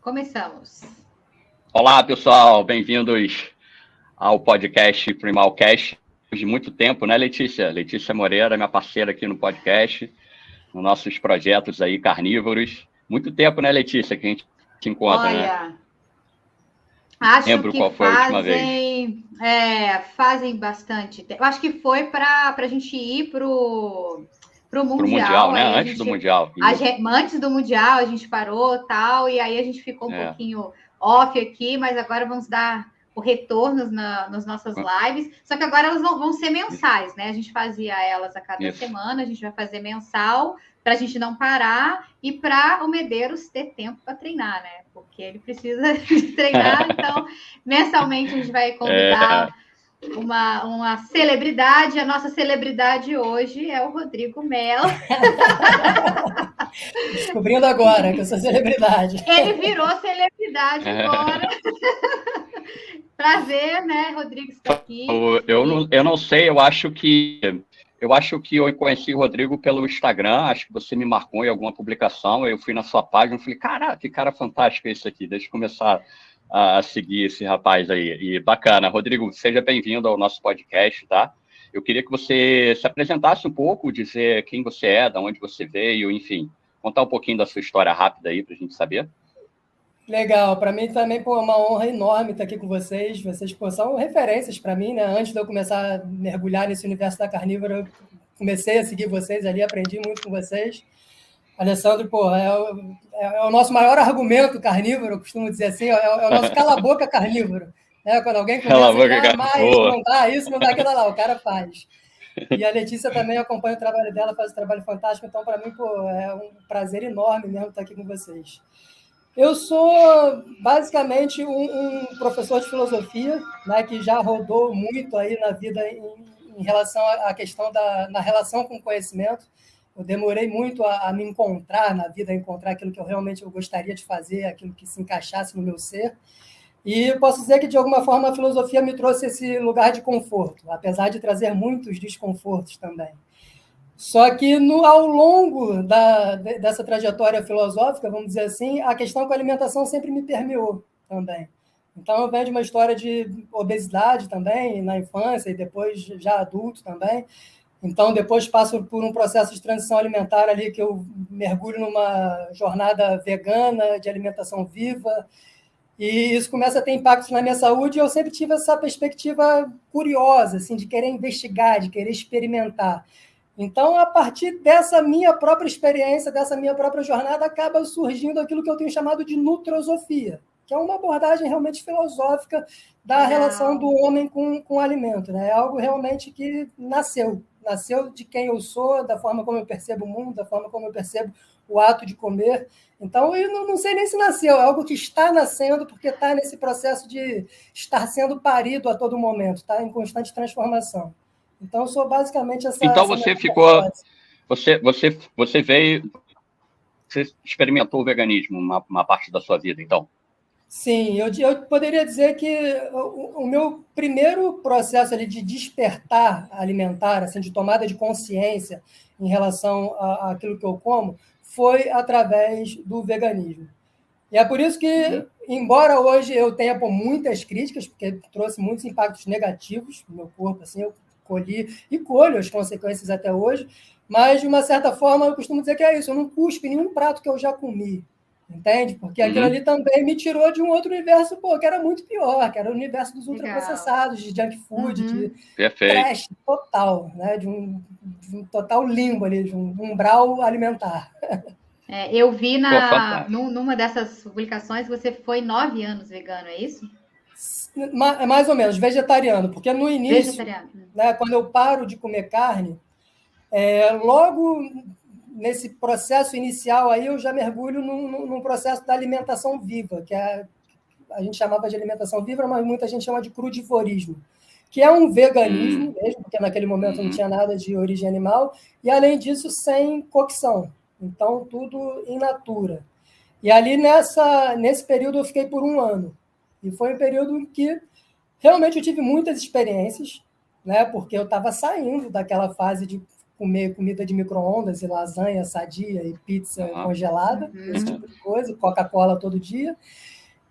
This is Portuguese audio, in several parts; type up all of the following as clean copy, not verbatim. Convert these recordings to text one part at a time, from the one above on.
Começamos. Olá, pessoal, bem-vindos ao podcast Primalcast. De muito tempo, né, Letícia? Letícia Moreira, minha parceira aqui no podcast, nos nossos projetos aí carnívoros. Muito tempo, né, Letícia, que a gente se encontra, Olha, né? acho Lembro que qual foi a última vez. fazem bastante tempo. Acho que foi para a gente ir pro Pro Mundial, Mundial, né? aí a Antes do gente, Mundial. antes do Mundial, a gente parou tal, e aí a gente ficou um pouquinho off aqui, mas agora vamos dar o retorno nas nossas lives. Só que agora elas vão ser mensais, né? A gente fazia elas a cada semana, a gente vai fazer mensal para a gente não parar e para o Medeiros ter tempo para treinar, né? Porque ele precisa de treinar, então mensalmente a gente vai convidar uma celebridade. A nossa celebridade hoje é o Rodrigo Mello. Descobrindo agora que eu sou celebridade. Ele virou celebridade agora. Prazer, né, Rodrigo, está aqui. Eu não sei, eu acho que eu conheci o Rodrigo pelo Instagram, acho que você me marcou em alguma publicação, eu fui na sua página e falei, caraca, que cara fantástico é esse aqui, deixa eu começar a seguir esse rapaz aí. E bacana. Rodrigo, seja bem-vindo ao nosso podcast, tá? Eu queria que você se apresentasse um pouco, dizer quem você é, de onde você veio, enfim, contar um pouquinho da sua história rápida aí para a gente saber. Legal, para mim também é uma honra enorme estar aqui com vocês. Vocês são referências para mim, né? Antes de eu começar a mergulhar nesse universo da carnívora, eu comecei a seguir vocês ali, aprendi muito com vocês. Alessandro, é o nosso maior argumento carnívoro, eu costumo dizer assim, é o nosso cala-boca carnívoro. Né? Quando alguém começa a isso não dá, aquilo lá, o cara faz. E a Letícia também acompanha o trabalho dela, faz um trabalho fantástico, então para mim é um prazer enorme mesmo estar aqui com vocês. Eu sou basicamente um professor de filosofia, né, que já rodou muito aí na vida em relação à questão na relação com o conhecimento. Eu demorei muito a me encontrar na vida, a encontrar aquilo que eu gostaria de fazer, aquilo que se encaixasse no meu ser. E posso dizer que, de alguma forma, a filosofia me trouxe esse lugar de conforto, apesar de trazer muitos desconfortos também. Só que, ao longo dessa trajetória filosófica, vamos dizer assim, a questão com a alimentação sempre me permeou também. Então, eu venho de uma história de obesidade também, na infância, e depois já adulto também. Então, depois passo por um processo de transição alimentar ali, que eu mergulho numa jornada vegana, de alimentação viva, e isso começa a ter impactos na minha saúde, e eu sempre tive essa perspectiva curiosa, assim, de querer investigar, de querer experimentar. Então, a partir dessa minha própria experiência, dessa minha própria jornada, acaba surgindo aquilo que eu tenho chamado de nutrosofia, que é uma abordagem realmente filosófica da relação do homem com o alimento. Né? É algo realmente que nasceu de quem eu sou, da forma como eu percebo o mundo, da forma como eu percebo o ato de comer. Então, eu não sei nem se nasceu, é algo que está nascendo, porque está nesse processo de estar sendo parido a todo momento, está em constante transformação. Então, eu sou basicamente essa... Então, você experimentou o veganismo uma parte da sua vida, então? Sim, eu poderia dizer que o meu primeiro processo ali de despertar alimentar, assim, de tomada de consciência em relação àquilo que eu como, foi através do veganismo. E é por isso que, embora hoje eu tenha muitas críticas, porque trouxe muitos impactos negativos no meu corpo, assim, eu colhi e colho as consequências até hoje, mas, de uma certa forma, eu costumo dizer que é isso, eu não cuspo nenhum prato que eu já comi, entende? Porque aquilo ali também me tirou de um outro universo, que era muito pior, que era o universo dos ultraprocessados, de junk food, de trash total, né? De um total limbo ali, de um umbral alimentar. Eu vi numa dessas publicações, você foi 9 anos vegano, é isso? Mais ou menos, vegetariano, porque no início, né, quando eu paro de comer carne, logo nesse processo inicial aí eu já mergulho num processo da alimentação viva, que a gente chamava de alimentação viva, mas muita gente chama de crudivorismo, que é um veganismo mesmo, porque naquele momento não tinha nada de origem animal, e além disso sem cocção, então tudo in natura. E ali nesse período eu fiquei por 1 ano, e foi um período em que realmente eu tive muitas experiências, né, porque eu estava saindo daquela fase de comer comida de micro-ondas e lasanha sadia e pizza congelada, esse tipo de coisa, Coca-Cola todo dia.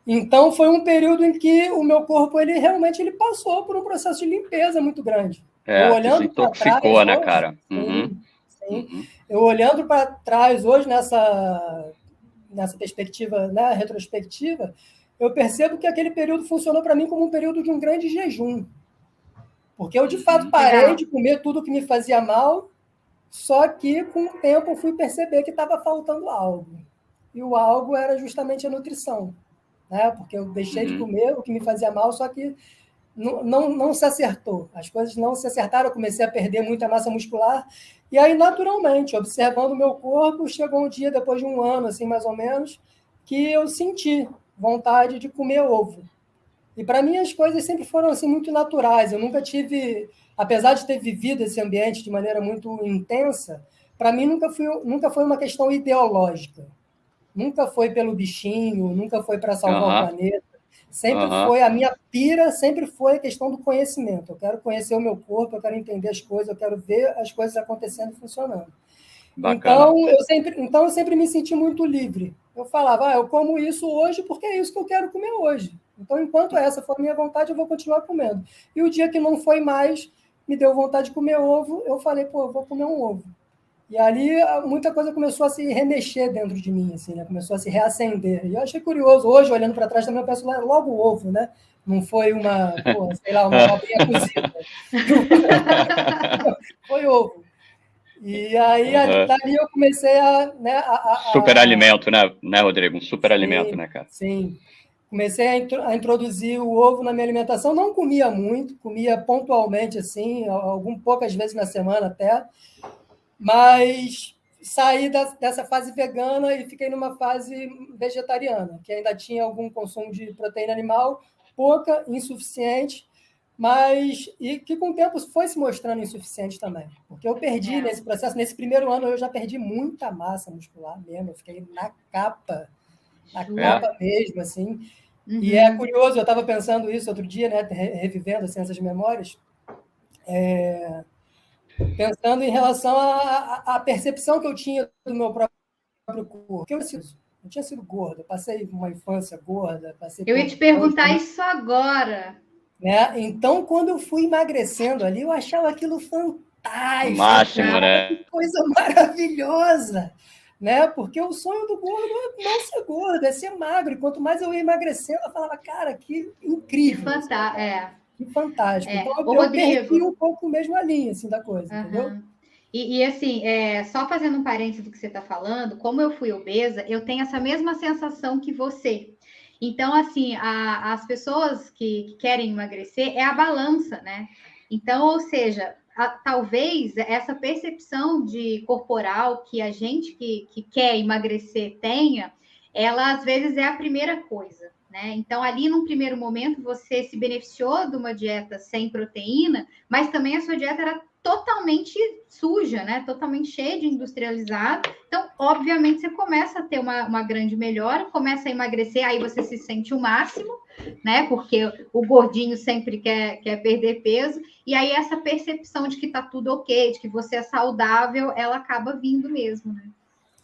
Então, foi um período em que o meu corpo, ele realmente passou por um processo de limpeza muito grande. Eu olhando para trás né, hoje, cara? Sim. Eu olhando para trás hoje, nessa perspectiva, né, retrospectiva, eu percebo que aquele período funcionou para mim como um período de um grande jejum. Porque eu, de fato, parei de comer tudo que me fazia mal, só que, com o tempo, eu fui perceber que estava faltando algo. E o algo era justamente a nutrição. Né? Porque eu deixei de comer o que me fazia mal, só que não se acertou. As coisas não se acertaram, eu comecei a perder muita massa muscular. E aí, naturalmente, observando o meu corpo, chegou um dia, depois de um ano, assim, mais ou menos, que eu senti vontade de comer ovo. E para mim as coisas sempre foram assim muito naturais. Eu nunca tive, apesar de ter vivido esse ambiente de maneira muito intensa, para mim nunca foi uma questão ideológica. Nunca foi pelo bichinho, nunca foi para salvar o planeta. Sempre foi, a minha pira sempre foi a questão do conhecimento. Eu quero conhecer o meu corpo, eu quero entender as coisas, eu quero ver as coisas acontecendo e funcionando. Então eu sempre me senti muito livre. Eu falava, eu como isso hoje porque é isso que eu quero comer hoje. Então, enquanto essa for a minha vontade, eu vou continuar comendo. E o dia que não foi mais, me deu vontade de comer ovo, eu falei, eu vou comer um ovo. E ali muita coisa começou a se remexer dentro de mim, assim, né? Começou a se reacender. E eu achei curioso. Hoje, olhando para trás, também eu penso logo o ovo, né? Não foi uma abobrinha cozida. Foi ovo. E aí, dali eu comecei a... Né, superalimento, né, Rodrigo? Um superalimento, né, cara? Sim. Comecei a introduzir o ovo na minha alimentação. Não comia muito, comia pontualmente, assim, poucas vezes na semana até. Mas saí dessa fase vegana e fiquei numa fase vegetariana, que ainda tinha algum consumo de proteína animal, pouca, insuficiente, mas e que com o tempo foi se mostrando insuficiente também. Porque eu perdi nesse processo, nesse primeiro ano eu já perdi muita massa muscular mesmo, eu fiquei na capa mesmo, assim. E é curioso, eu estava pensando isso outro dia, né, revivendo assim, essas memórias, pensando em relação à percepção que eu tinha do meu próprio corpo. Eu não tinha sido gordo, eu passei uma infância gorda. Eu ia te perguntar isso agora. Né? Então, quando eu fui emagrecendo ali, eu achava aquilo fantástico. Máximo, né? Que coisa maravilhosa. Né? Porque o sonho do gordo é não ser gordo, é ser magro. E quanto mais eu ia emagrecendo, eu falava, cara, que incrível. Que fantástico. Então, eu perdi um pouco mesmo a linha assim, da coisa, entendeu? E assim, só fazendo um parênteses do que você está falando, como eu fui obesa, eu tenho essa mesma sensação que você. Então, assim, as pessoas que querem emagrecer é a balança, né? Então, ou seja, talvez essa percepção de corporal que a gente que quer emagrecer tenha, ela às vezes é a primeira coisa, né? Então, ali num primeiro momento, você se beneficiou de uma dieta sem proteína, mas também a sua dieta era totalmente suja, né? Totalmente cheia de industrializado. Então, obviamente, você começa a ter uma grande melhora, começa a emagrecer, aí você se sente o máximo, né? Porque o gordinho sempre quer perder peso, e aí essa percepção de que tá tudo ok, de que você é saudável, ela acaba vindo mesmo, né?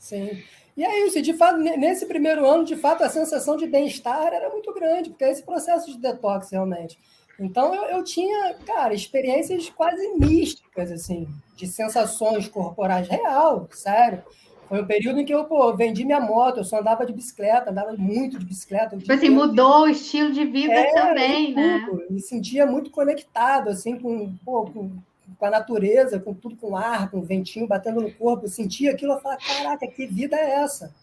Sim. E é isso, de fato, nesse primeiro ano, de fato, a sensação de bem-estar era muito grande, porque é esse processo de detox, realmente. Então, eu tinha, cara, experiências quase místicas, assim, de sensações corporais real, sério. Foi um período em que eu, vendi minha moto, eu só andava de bicicleta, andava muito de bicicleta. Tipo assim, mudou o estilo de vida também, né? Me sentia muito conectado, assim, com a natureza, com tudo, com ar, com o ventinho batendo no corpo. Eu sentia aquilo, eu falava, caraca, que vida é essa?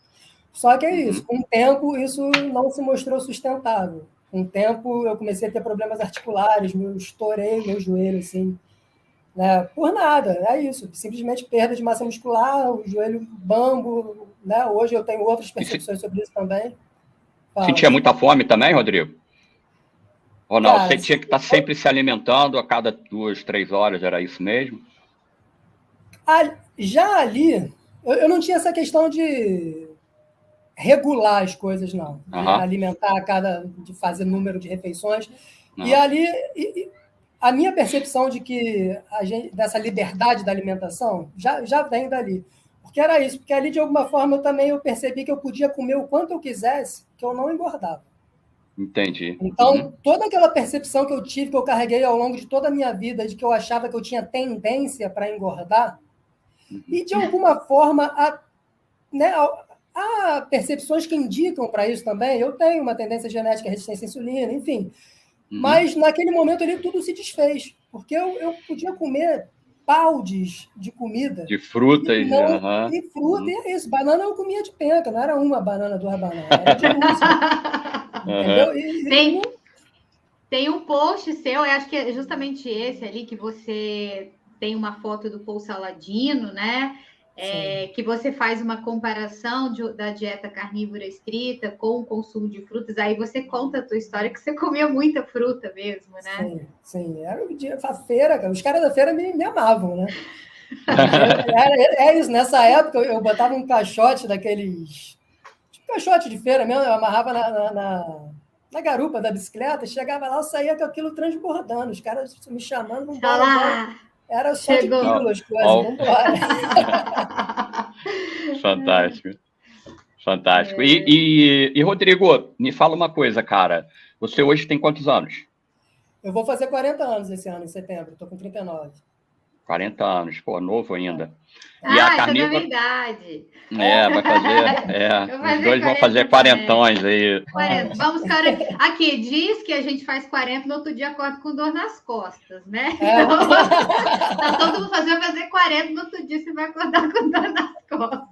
Só que é isso, com o tempo isso não se mostrou sustentável. Com o tempo eu comecei a ter problemas articulares, estourei meu joelho, assim, né? Por nada, é isso, simplesmente perda de massa muscular, o joelho bambo, né? Hoje eu tenho outras percepções sobre isso também. Sentia muita fome também, Rodrigo? Ou não? Você tinha que estar sempre se alimentando a cada 2, 3 horas, era isso mesmo? Já ali, eu não tinha essa questão de regular as coisas, não. De alimentar de fazer número de refeições. E ali, a minha percepção de que dessa liberdade da alimentação já vem dali. Porque era isso, porque ali, de alguma forma, eu percebi que eu podia comer o quanto eu quisesse, que eu não engordava. Entendi. Então, toda aquela percepção que eu tive, que eu carreguei ao longo de toda a minha vida, de que eu achava que eu tinha tendência para engordar, e, de alguma forma, há percepções que indicam para isso também. Eu tenho uma tendência genética à resistência à insulina, enfim. Mas, naquele momento ali, tudo se desfez, porque eu podia comer baldes de comida. De fruta e fruta, e é isso. Banana eu comia de penca, não era uma banana, 2 bananas, era de Entendeu? Tem um post seu, eu acho que é justamente esse ali, que você tem uma foto do Paul Saladino, né? Que você faz uma comparação da dieta carnívora estrita com o consumo de frutas, aí você conta a tua história, que você comia muita fruta mesmo, né? Sim. Era o dia, a feira, cara. Os caras da feira me amavam, né? É isso, nessa época eu botava um caixote daqueles... Tipo caixote de feira mesmo, eu amarrava na garupa da bicicleta, chegava lá, eu saía com aquilo transbordando, os caras me chamando, vambora. Era só de quilo as coisas, vambora. Fantástico. E, Rodrigo, me fala uma coisa, cara. Você hoje tem quantos anos? Eu vou fazer 40 anos esse ano, em setembro. Estou com 39. 40 anos, pô, novo ainda. E a carnívora... é verdade. Vai fazer... os dois vão fazer 40 aí. 40. Vamos, cara. Aqui, diz que a gente faz 40, no outro dia acorda com dor nas costas, né? Então, tá todo mundo vai fazer 40, no outro dia você vai acordar com dor nas costas.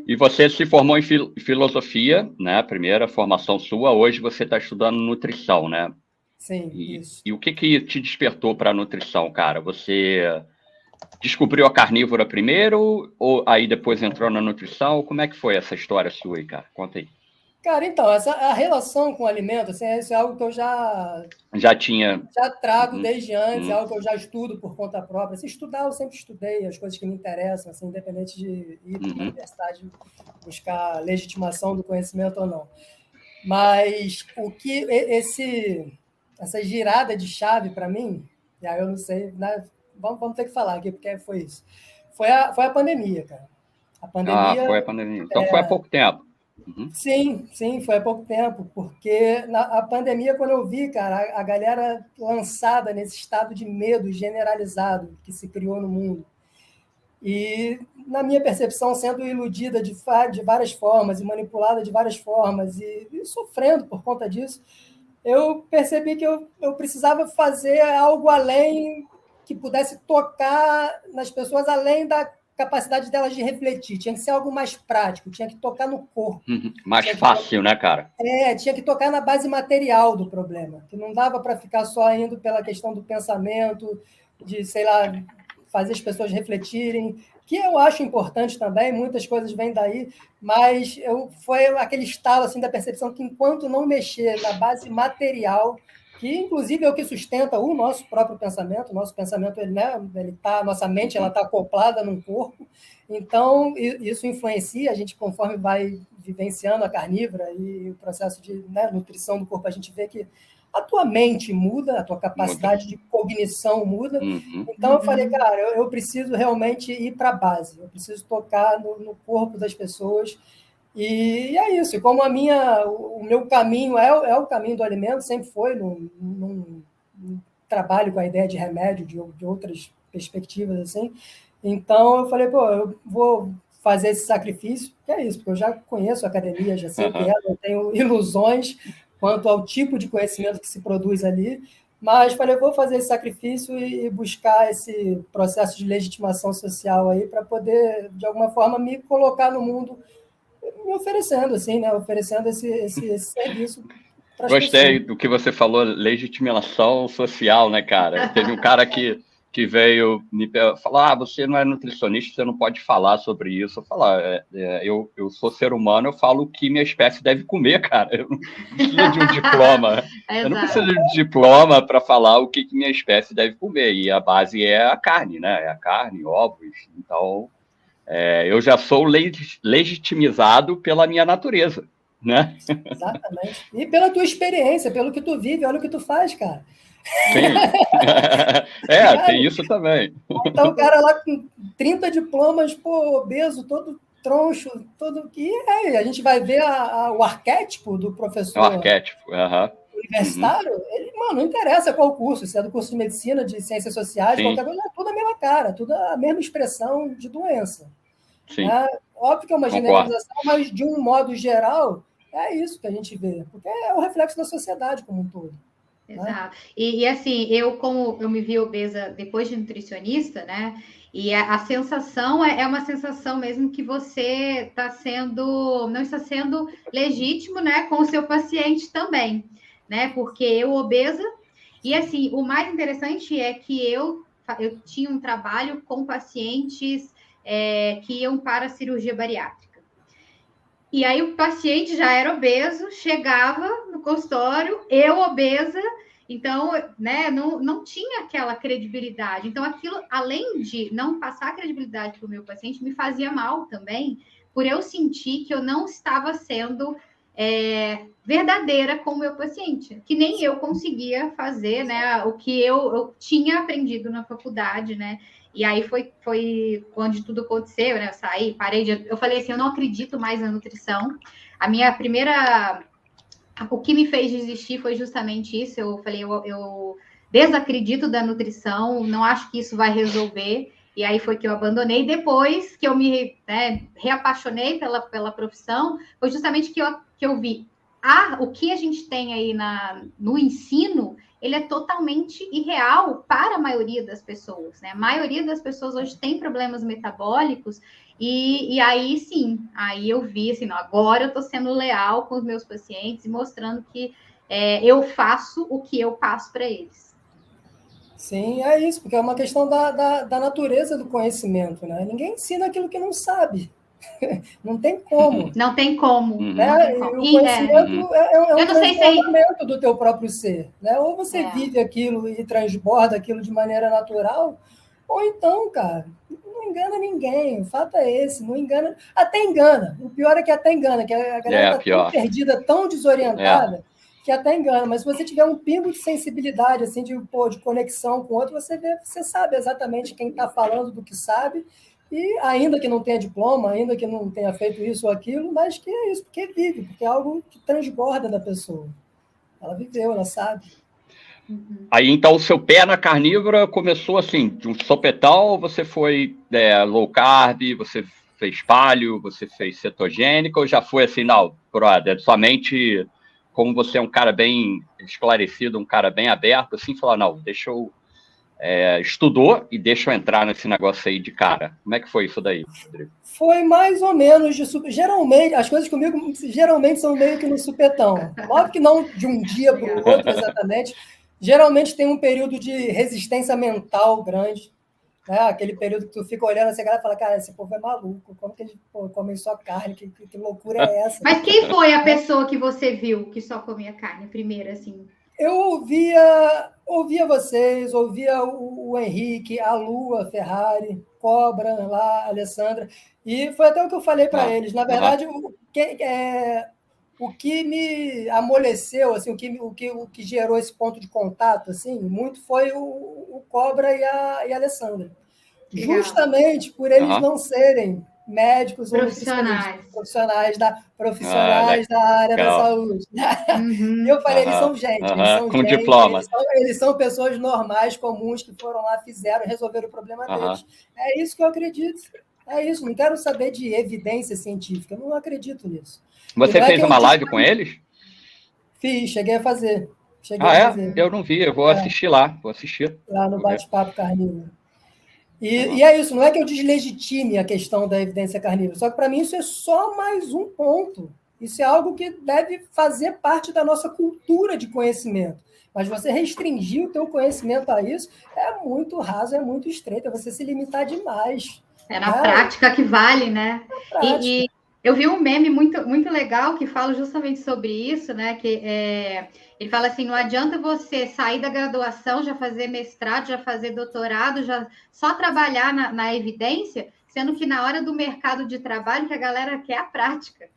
E você se formou em filosofia, né? Primeira formação sua. Hoje você está estudando nutrição, né? Sim, isso. E o que te despertou para a nutrição, cara? Você descobriu a carnívora primeiro ou aí depois entrou na nutrição? Como é que foi essa história sua aí, cara? Conta aí. Cara, então, a relação com o alimento, assim, isso é algo que eu já trago desde antes, é algo que eu já estudo por conta própria. Se estudar, eu sempre estudei as coisas que me interessam, assim, independente de ir para a universidade buscar legitimação do conhecimento ou não. Mas o que essa girada de chave para mim, e aí eu não sei, né? Vamos ter que falar aqui, porque foi isso. Foi a pandemia, cara. A pandemia, foi a pandemia. Então foi há pouco tempo. Sim, foi há pouco tempo, porque a pandemia, quando eu vi, cara, a galera lançada nesse estado de medo generalizado que se criou no mundo, e, na minha percepção, sendo iludida de várias formas e manipulada de várias formas e sofrendo por conta disso, eu percebi que eu precisava fazer algo além, que pudesse tocar nas pessoas, além da capacidade delas de refletir. Tinha que ser algo mais prático, tinha que tocar no corpo. Mais fácil, né, cara? Tinha que tocar na base material do problema, que não dava para ficar só indo pela questão do pensamento, de, sei lá, fazer as pessoas refletirem, que eu acho importante também, muitas coisas vêm daí, mas foi aquele estalo assim, da percepção que, enquanto não mexer na base material, que inclusive é o que sustenta o nosso próprio pensamento, o nosso pensamento, nossa mente ela está acoplada num corpo, então isso influencia a gente, conforme vai vivenciando a carnívora e o processo de nutrição do corpo, a gente vê que a tua mente muda, a tua capacidade de cognição muda. Então eu falei, cara, eu preciso realmente ir para a base, eu preciso tocar no corpo das pessoas. E é isso. Como o meu caminho é o caminho do alimento, sempre foi, num trabalho com a ideia de remédio, de outras perspectivas, assim. Então eu falei, eu vou fazer esse sacrifício, que é isso, porque eu já conheço a academia, já sei o que é, não tenho ilusões quanto ao tipo de conhecimento que se produz ali, mas falei, vou fazer esse sacrifício e buscar esse processo de legitimação social aí para poder, de alguma forma, me colocar no mundo, me oferecendo, assim, né? Oferecendo esse serviço para as pessoas. Gostei do que você falou, legitimação social, né, cara? Teve um cara que veio me falar, você não é nutricionista, você não pode falar sobre isso. Eu falo, eu sou ser humano, eu falo o que minha espécie deve comer, cara. Eu não preciso de um diploma. Eu não preciso de um diploma para falar o que minha espécie deve comer. E a base é a carne, né? É a carne, ovos. Então, eu já sou legitimizado pela minha natureza. né? Exatamente. E pela tua experiência, pelo que tu vive, olha o que tu faz, cara. Sim. Tem isso também. Então, o cara lá com 30 diplomas, pô, obeso, todo troncho, todo... E a gente vai ver o arquétipo do professor universitário, ele, mano, não interessa qual curso, se é do curso de medicina, de ciências sociais, qualquer coisa, é tudo a mesma cara, tudo a mesma expressão de doença. Sim. Óbvio que é uma generalização, mas de um modo geral, é isso que a gente vê, porque é o reflexo da sociedade como um todo. Exato. Né? E assim, como eu me vi obesa depois de nutricionista, né? E a sensação é uma sensação mesmo que você não está sendo legítimo, né, com o seu paciente também, né? Porque eu obesa, e assim, o mais interessante é que eu tinha um trabalho com pacientes que iam para a cirurgia bariátrica. E aí o paciente já era obeso, chegava no consultório, eu obesa, então, né, não tinha aquela credibilidade. Então, aquilo, além de não passar credibilidade para o meu paciente, me fazia mal também, por eu sentir que eu não estava sendo verdadeira com o meu paciente, que nem eu conseguia fazer, né, o que eu tinha aprendido na faculdade, né. E aí foi onde tudo aconteceu, né? Eu saí, eu falei assim, eu não acredito mais na nutrição. A minha primeira... O que me fez desistir foi justamente isso. Eu falei, eu desacredito da nutrição, não acho que isso vai resolver. E aí foi que eu abandonei. Depois que eu me reapaixonei pela profissão, foi justamente que eu vi o que a gente tem aí no ensino, ele é totalmente irreal para a maioria das pessoas, né? A maioria das pessoas hoje tem problemas metabólicos e aí sim, aí eu vi assim, não, agora eu estou sendo leal com os meus pacientes e mostrando que eu faço o que eu passo para eles. Sim, é isso, porque é uma questão da natureza do conhecimento, né? Ninguém ensina aquilo que não sabe. Não tem como. Não tem como. Né? Não tem como. O conhecimento é um transbordamento do teu próprio ser. Né? Ou você vive aquilo e transborda aquilo de maneira natural, ou então, cara, não engana ninguém. O fato é esse, não engana. Até engana. O pior é que até engana, que a galera está tão perdida, tão desorientada, que até engana. Mas se você tiver um pingo de sensibilidade, assim, de conexão com o outro, você sabe exatamente quem está falando do que sabe. E ainda que não tenha diploma, ainda que não tenha feito isso ou aquilo, mas que é isso, porque vive, porque é algo que transborda da pessoa. Ela viveu, ela sabe. Aí, então, o seu pé na carnívora começou assim, de um sopetão, ou você foi low carb, você fez paleo, você fez cetogênica, ou já foi assim, não, brother, somente como você é um cara bem esclarecido, um cara bem aberto, assim, falar, não, deixa eu... estudou e deixa eu entrar nesse negócio aí de cara. Como é que foi isso daí, Rodrigo? Foi mais ou menos de geralmente, as coisas comigo geralmente são meio que no supetão. Óbvio que não de um dia para o outro, exatamente. Geralmente tem um período de resistência mental grande. Né? Aquele período que tu fica olhando assim, a galera fala, cara, esse povo é maluco, como que eles comem só carne? Que loucura é essa? Mas quem foi a pessoa que você viu que só comia carne primeiro, assim? Eu ouvia vocês, ouvia o Henrique, a Lua Ferrari, Cobra lá, a Alessandra, e foi até o que eu falei para eles. Na verdade, o que me amoleceu, assim, o que gerou esse ponto de contato, assim, muito foi o Cobra e a Alessandra. Legal. Justamente por eles não serem médicos ou profissionais da área da saúde. E eu falei, eles são gente, eles são com gente, diploma. Eles são pessoas normais, comuns, que foram lá, fizeram, resolveram o problema deles. É isso que eu acredito. É isso, não quero saber de evidência científica, eu não acredito nisso. Você fez uma live com eles? Fiz, cheguei a fazer. Eu não vi, eu vou assistir lá. Vou assistir. Lá no Bate-Papo Carnívoro. E é isso, não é que eu deslegitime a questão da evidência carnívora, só que para mim isso é só mais um ponto. Isso é algo que deve fazer parte da nossa cultura de conhecimento. Mas você restringir o teu conhecimento a isso é muito raso, é muito estreito, é você se limitar demais. É na prática que vale, né? E eu vi um meme muito, muito legal que fala justamente sobre isso, né? Que ele fala assim, não adianta você sair da graduação, já fazer mestrado, já fazer doutorado, já só trabalhar na evidência, sendo que na hora do mercado de trabalho que a galera quer a prática.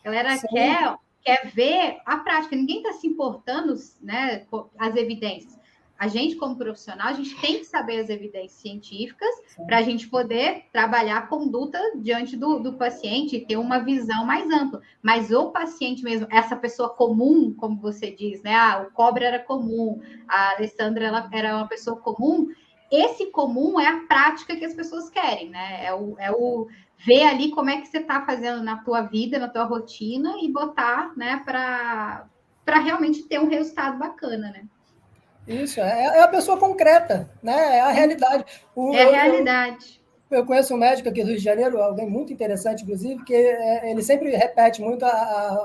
A galera quer quer ver a prática. Ninguém está se importando, né, com as evidências. A gente, como profissional, a gente tem que saber as evidências científicas para a gente poder trabalhar a conduta diante do paciente e ter uma visão mais ampla. Mas o paciente mesmo, essa pessoa comum, como você diz, né? O Cobra era comum, a Alessandra ela era uma pessoa comum. Esse comum é a prática que as pessoas querem, né? É o ver ali como é que você está fazendo na tua vida, na tua rotina e botar, né, para realmente ter um resultado bacana, né? Isso, é a pessoa concreta, né? É a realidade. É a realidade. Eu conheço um médico aqui do Rio de Janeiro, alguém muito interessante, inclusive, que ele sempre repete muito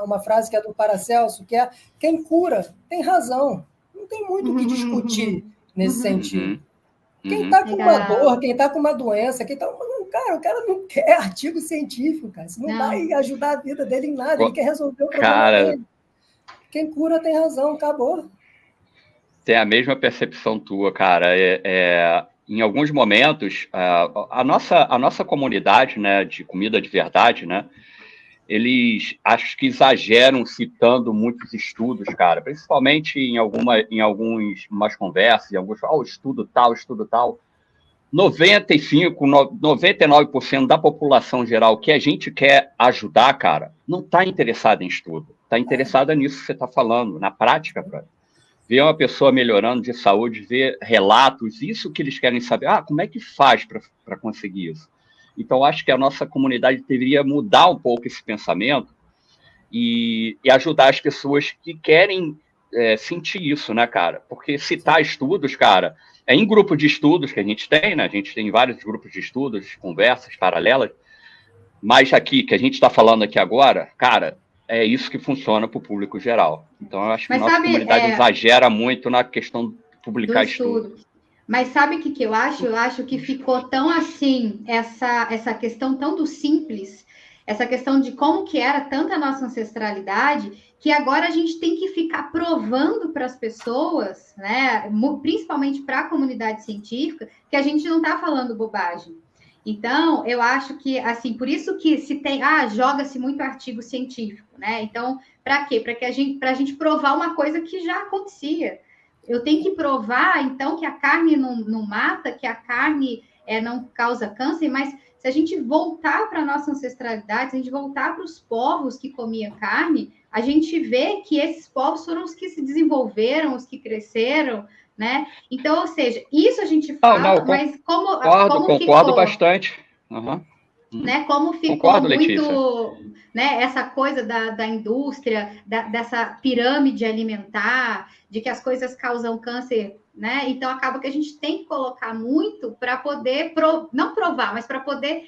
uma frase que é do Paracelso, que é: quem cura tem razão. Não tem muito o que discutir nesse sentido. Quem está com uma dor, quem está com uma doença, o cara não quer artigo científico, cara. Isso não vai ajudar a vida dele em nada. Ele quer resolver o problema dele. Quem cura tem razão, acabou. Tem a mesma percepção tua, cara. Em alguns momentos, a nossa comunidade, né, de comida de verdade, né, eles acho que exageram citando muitos estudos, cara, principalmente em algumas conversas, em alguns, estudo tal. 99% da população geral que a gente quer ajudar, cara, não está interessada em estudo. Está interessada nisso que você está falando, na prática, cara. Ver uma pessoa melhorando de saúde, ver relatos, isso que eles querem saber. Como é que faz para conseguir isso? Então, acho que a nossa comunidade deveria mudar um pouco esse pensamento e ajudar as pessoas que querem sentir isso, né, cara? Porque citar estudos, cara, em grupo de estudos que a gente tem, né? A gente tem vários grupos de estudos, conversas paralelas, mas aqui, que a gente está falando aqui agora, cara, é isso que funciona para o público geral. Então, eu acho que a nossa comunidade exagera muito na questão de publicar estudo. Mas sabe o que eu acho? Eu acho que ficou tão assim, essa questão tão do simples, essa questão de como que era tanta a nossa ancestralidade, que agora a gente tem que ficar provando para as pessoas, né, principalmente para a comunidade científica, que a gente não está falando bobagem. Então, eu acho que, assim, por isso que se tem, joga-se muito artigo científico, né? Então, para quê? Para a gente provar uma coisa que já acontecia. Eu tenho que provar, então, que a carne não mata, que a carne não causa câncer, mas se a gente voltar para a nossa ancestralidade, se a gente voltar para os povos que comiam carne, a gente vê que esses povos foram os que se desenvolveram, os que cresceram, né? Então, ou seja, isso a gente fala, mas como concordo bastante. Né? Como ficou concordo, muito, Letícia, né? Essa coisa da indústria, dessa pirâmide alimentar, de que as coisas causam câncer, né? Então acaba que a gente tem que colocar muito para poder não provar, mas para poder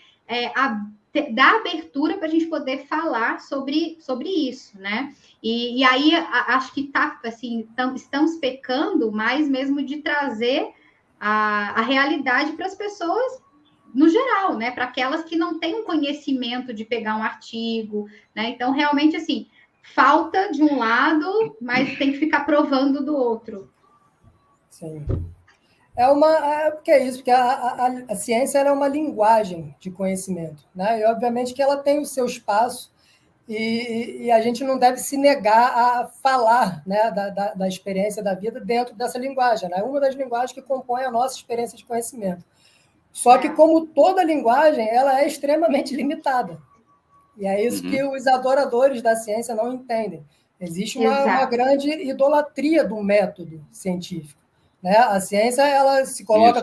dar abertura para a gente poder falar sobre isso, né? E aí acho que estamos pecando mais mesmo de trazer a realidade para as pessoas no geral, né? Para aquelas que não têm um conhecimento de pegar um artigo, né? Então, realmente, assim, falta de um lado, mas tem que ficar provando do outro. Sim. Porque é isso, porque a ciência ela é uma linguagem de conhecimento, né? E, obviamente, que ela tem o seu espaço e a gente não deve se negar a falar, né, da experiência da vida dentro dessa linguagem, né? É uma das linguagens que compõe a nossa experiência de conhecimento. Só que, como toda linguagem, ela é extremamente limitada. E é isso que os adoradores da ciência não entendem. Existe uma grande idolatria do método científico, né? A ciência ela se coloca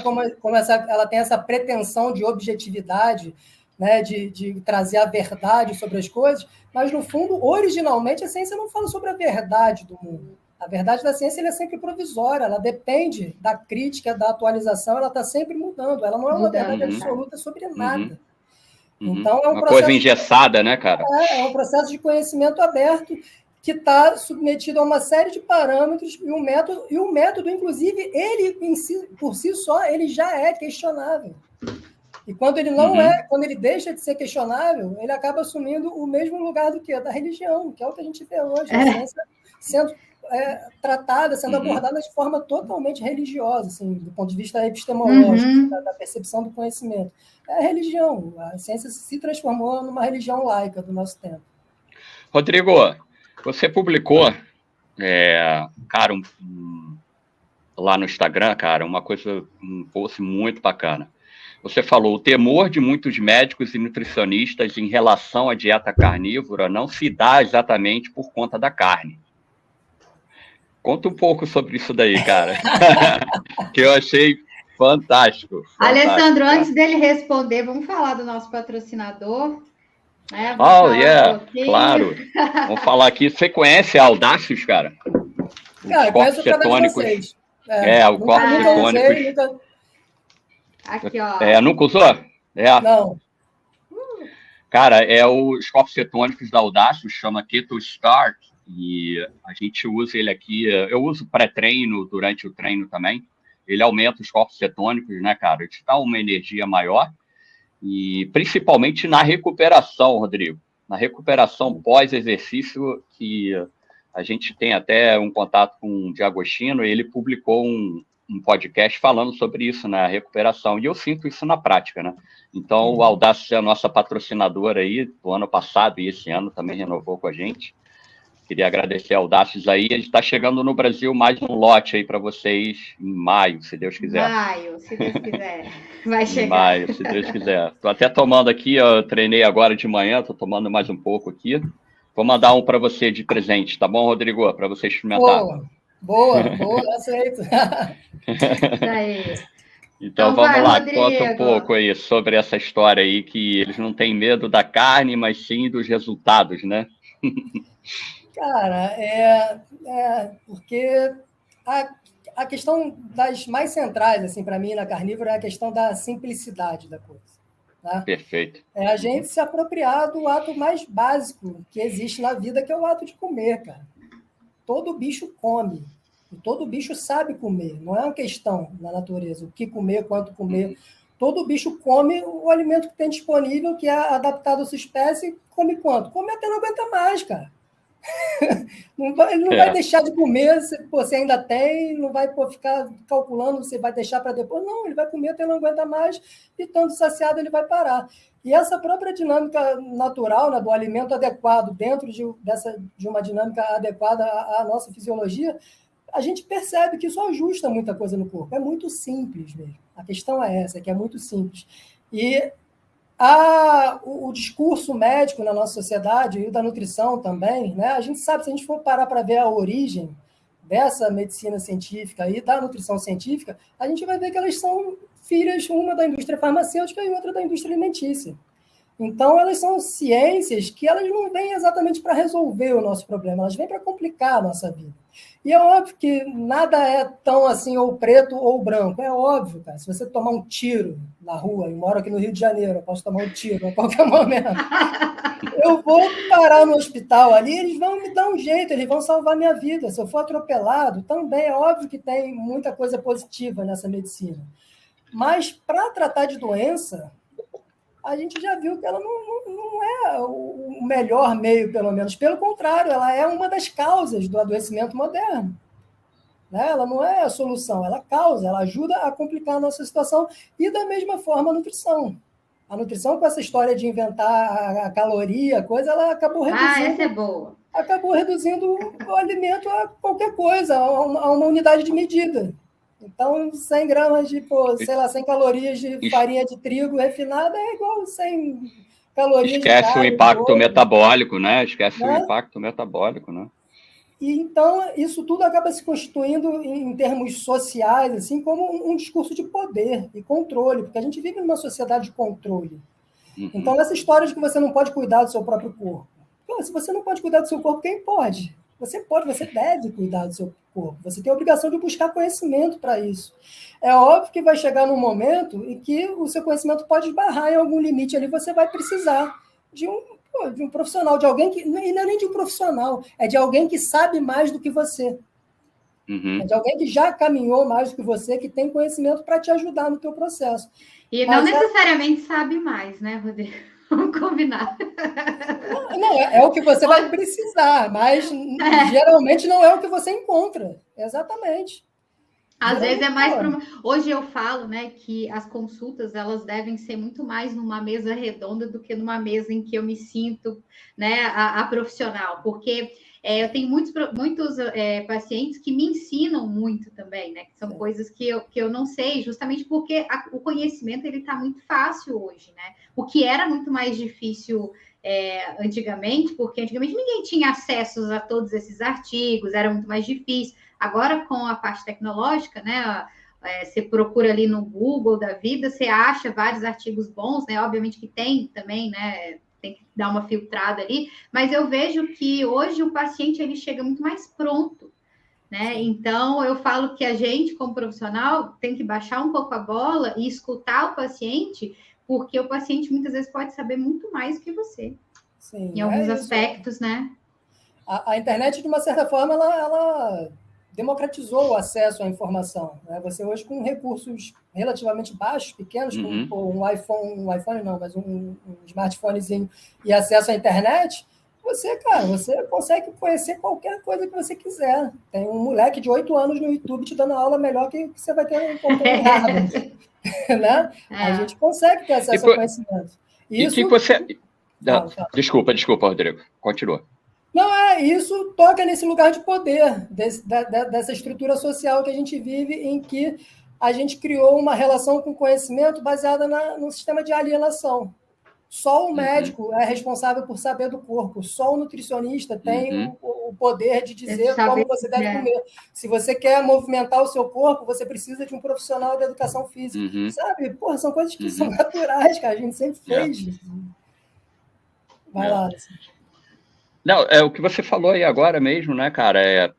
ela tem essa pretensão de objetividade, né? de trazer a verdade sobre as coisas, mas, no fundo, originalmente, a ciência não fala sobre a verdade do mundo. A verdade da ciência é sempre provisória, ela depende da crítica, da atualização, ela está sempre mudando, ela não é uma verdade absoluta sobre nada. Então, é um uma coisa engessada, né, cara? É um processo de conhecimento aberto que está submetido a uma série de parâmetros e o método, inclusive, ele por si só, ele já é questionável. E quando ele não quando ele deixa de ser questionável, ele acaba assumindo o mesmo lugar da religião, que é o que a gente vê hoje, a ciência sendo tratada, sendo abordada de forma totalmente religiosa, assim, do ponto de vista epistemológico, da percepção do conhecimento. É a religião, a ciência se transformou numa religião laica do nosso tempo. Rodrigo, Você publicou, cara, lá no Instagram, cara, um post muito bacana. Você falou, o temor de muitos médicos e nutricionistas em relação à dieta carnívora não se dá exatamente por conta da carne. Conta um pouco sobre isso daí, cara, que eu achei fantástico. Alessandro, antes dele responder, vamos falar do nosso patrocinador. Né? Claro. Vamos falar aqui. Você conhece a Audacious, cara? Cara, conheço através de vocês. O corpos cetônicos. Aqui, ó. Nunca usou? Não. Cara, os corpos cetônicos da Audacious, chama Keto Start, e a gente usa ele aqui. Eu uso pré-treino, durante o treino também. Ele aumenta os corpos cetônicos, né, cara? Te dá uma energia maior. E principalmente na recuperação, Rodrigo. Na recuperação pós-exercício, que a gente tem até um contato com o D'Agostino, e ele publicou um podcast falando sobre isso, né, a recuperação. E eu sinto isso na prática, né? Então, o Audacious é a nossa patrocinadora aí do ano passado e esse ano também renovou com a gente. Queria agradecer a Audacious aí. A gente está chegando no Brasil mais um lote aí para vocês em maio, se Deus quiser. Maio, se Deus quiser. Vai chegar. Em maio, se Deus quiser. Estou até tomando aqui, eu treinei agora de manhã, estou tomando mais um pouco aqui. Vou mandar um para você de presente, tá bom, Rodrigo? Para você experimentar. Boa, aceito. Isso aí. Então vamos lá, Rodrigo. Conta um pouco aí sobre essa história aí, que eles não têm medo da carne, mas sim dos resultados, né? Cara, porque a questão das mais centrais, assim, para mim, na carnívora, é a questão da simplicidade da coisa. Né? Perfeito. É a gente se apropriar do ato mais básico que existe na vida, que é o ato de comer, cara. Todo bicho come. E todo bicho sabe comer. Não é uma questão na natureza, o que comer, quanto comer. Todo bicho come o alimento que tem disponível, que é adaptado à sua espécie, come quanto? Come até não aguenta mais, cara. Ele não vai deixar de comer se você ainda tem, não vai ficar calculando se vai deixar para depois. Não, ele vai comer até não aguenta mais e, estando saciado, ele vai parar. E essa própria dinâmica natural, né, do alimento adequado dentro de uma dinâmica adequada à nossa fisiologia, a gente percebe que isso ajusta muita coisa no corpo. É muito simples mesmo. A questão é essa, que é muito simples. E o discurso médico na nossa sociedade e da nutrição também, né? A gente sabe, se a gente for parar para ver a origem dessa medicina científica e da nutrição científica, a gente vai ver que elas são filhas, uma da indústria farmacêutica e outra da indústria alimentícia. Então, elas são ciências que elas não vêm exatamente para resolver o nosso problema, elas vêm para complicar a nossa vida. E é óbvio que nada é tão assim, ou preto ou branco. É óbvio, cara. Se você tomar um tiro na rua, eu moro aqui no Rio de Janeiro, eu posso tomar um tiro a qualquer momento. Eu vou parar no hospital ali, eles vão me dar um jeito, eles vão salvar minha vida. Se eu for atropelado, também é óbvio que tem muita coisa positiva nessa medicina. Mas, para tratar de doença, a gente já viu que ela não é o melhor meio, pelo menos. Pelo contrário, ela é uma das causas do adoecimento moderno. Né? Ela não é a solução, ela causa, ela ajuda a complicar a nossa situação. E, da mesma forma, a nutrição. A nutrição, com essa história de inventar a caloria, coisa, ela acabou reduzindo... essa é boa. Acabou reduzindo o alimento a qualquer coisa, a uma unidade de medida. Então, 100 gramas de, 100 calorias de farinha de trigo refinada é igual 100 calorias de carne. Esquece o impacto metabólico, né? Esquece o impacto metabólico, né? E, então, isso tudo acaba se constituindo, em termos sociais, assim, como um discurso de poder e controle, porque a gente vive numa sociedade de controle. Uhum. Então, essa história de que você não pode cuidar do seu próprio corpo. Pô, se você não pode cuidar do seu corpo, quem pode? Você pode, você deve cuidar do seu corpo. Você tem a obrigação de buscar conhecimento para isso. É óbvio que vai chegar num momento em que o seu conhecimento pode esbarrar em algum limite ali, você vai precisar de um profissional, de alguém que... E não é nem de um profissional, é de alguém que sabe mais do que você. Uhum. É de alguém que já caminhou mais do que você, que tem conhecimento para te ajudar no teu processo. E não necessariamente sabe mais, né, Rodrigo? Vamos combinar. Não, é o que você vai precisar, mas geralmente não é o que você encontra. Exatamente. Às vezes é mais para Hoje eu falo, né, que as consultas elas devem ser muito mais numa mesa redonda do que numa mesa em que eu me sinto, né, a profissional, porque eu tenho muitos pacientes que me ensinam muito também, né, que são coisas que eu não sei, justamente porque o conhecimento ele está muito fácil hoje, né, o que era muito mais difícil antigamente, porque antigamente ninguém tinha acesso a todos esses artigos, era muito mais difícil. Agora, com a parte tecnológica, né? Você procura ali no Google da vida, você acha vários artigos bons, né? Obviamente que tem também, né? Tem que dar uma filtrada ali, mas eu vejo que hoje o paciente ele chega muito mais pronto, né? Então eu falo que a gente, como profissional, tem que baixar um pouco a bola e escutar o paciente, porque o paciente muitas vezes pode saber muito mais do que você. Sim, em alguns aspectos, né? A internet, de uma certa forma, ela democratizou o acesso à informação, né? Você hoje, com recursos relativamente baixos, pequenos, com um iPhone não, mas um smartphonezinho e acesso à internet, você consegue conhecer qualquer coisa que você quiser. Tem um moleque de 8 anos no YouTube te dando aula melhor que você vai ter em qualquer lugar, né? A gente consegue ter acesso ao conhecimento. Isso... E que você... Desculpa, Rodrigo. Continua. Não, isso toca nesse lugar de poder, dessa estrutura social que a gente vive, em que a gente criou uma relação com o conhecimento baseada no sistema de alienação. Só o médico é responsável por saber do corpo, só o nutricionista tem o poder de dizer como você deve comer. Se você quer movimentar o seu corpo, você precisa de um profissional da educação física. Sabe? Porra, são coisas que são naturais, cara, a gente sempre fez. Vai lá. Assim. Não, o que você falou aí agora mesmo, né, cara,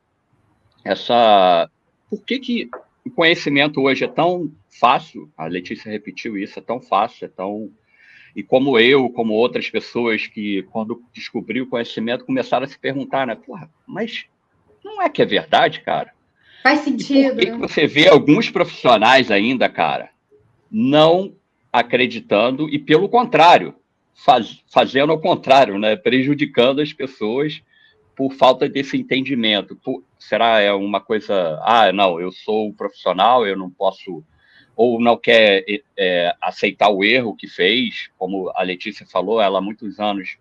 por que o conhecimento hoje é tão fácil? A Letícia repetiu isso, é tão fácil, E como outras pessoas que, quando descobriu o conhecimento, começaram a se perguntar, né, porra, mas não é que é verdade, cara? Faz sentido. E por que você vê alguns profissionais ainda, cara, não acreditando e, pelo contrário, fazendo ao contrário, né? Prejudicando as pessoas por falta desse entendimento. Será uma coisa... não, eu sou um profissional, eu não posso... Ou não quer aceitar o erro que fez, como a Letícia falou, ela há muitos anos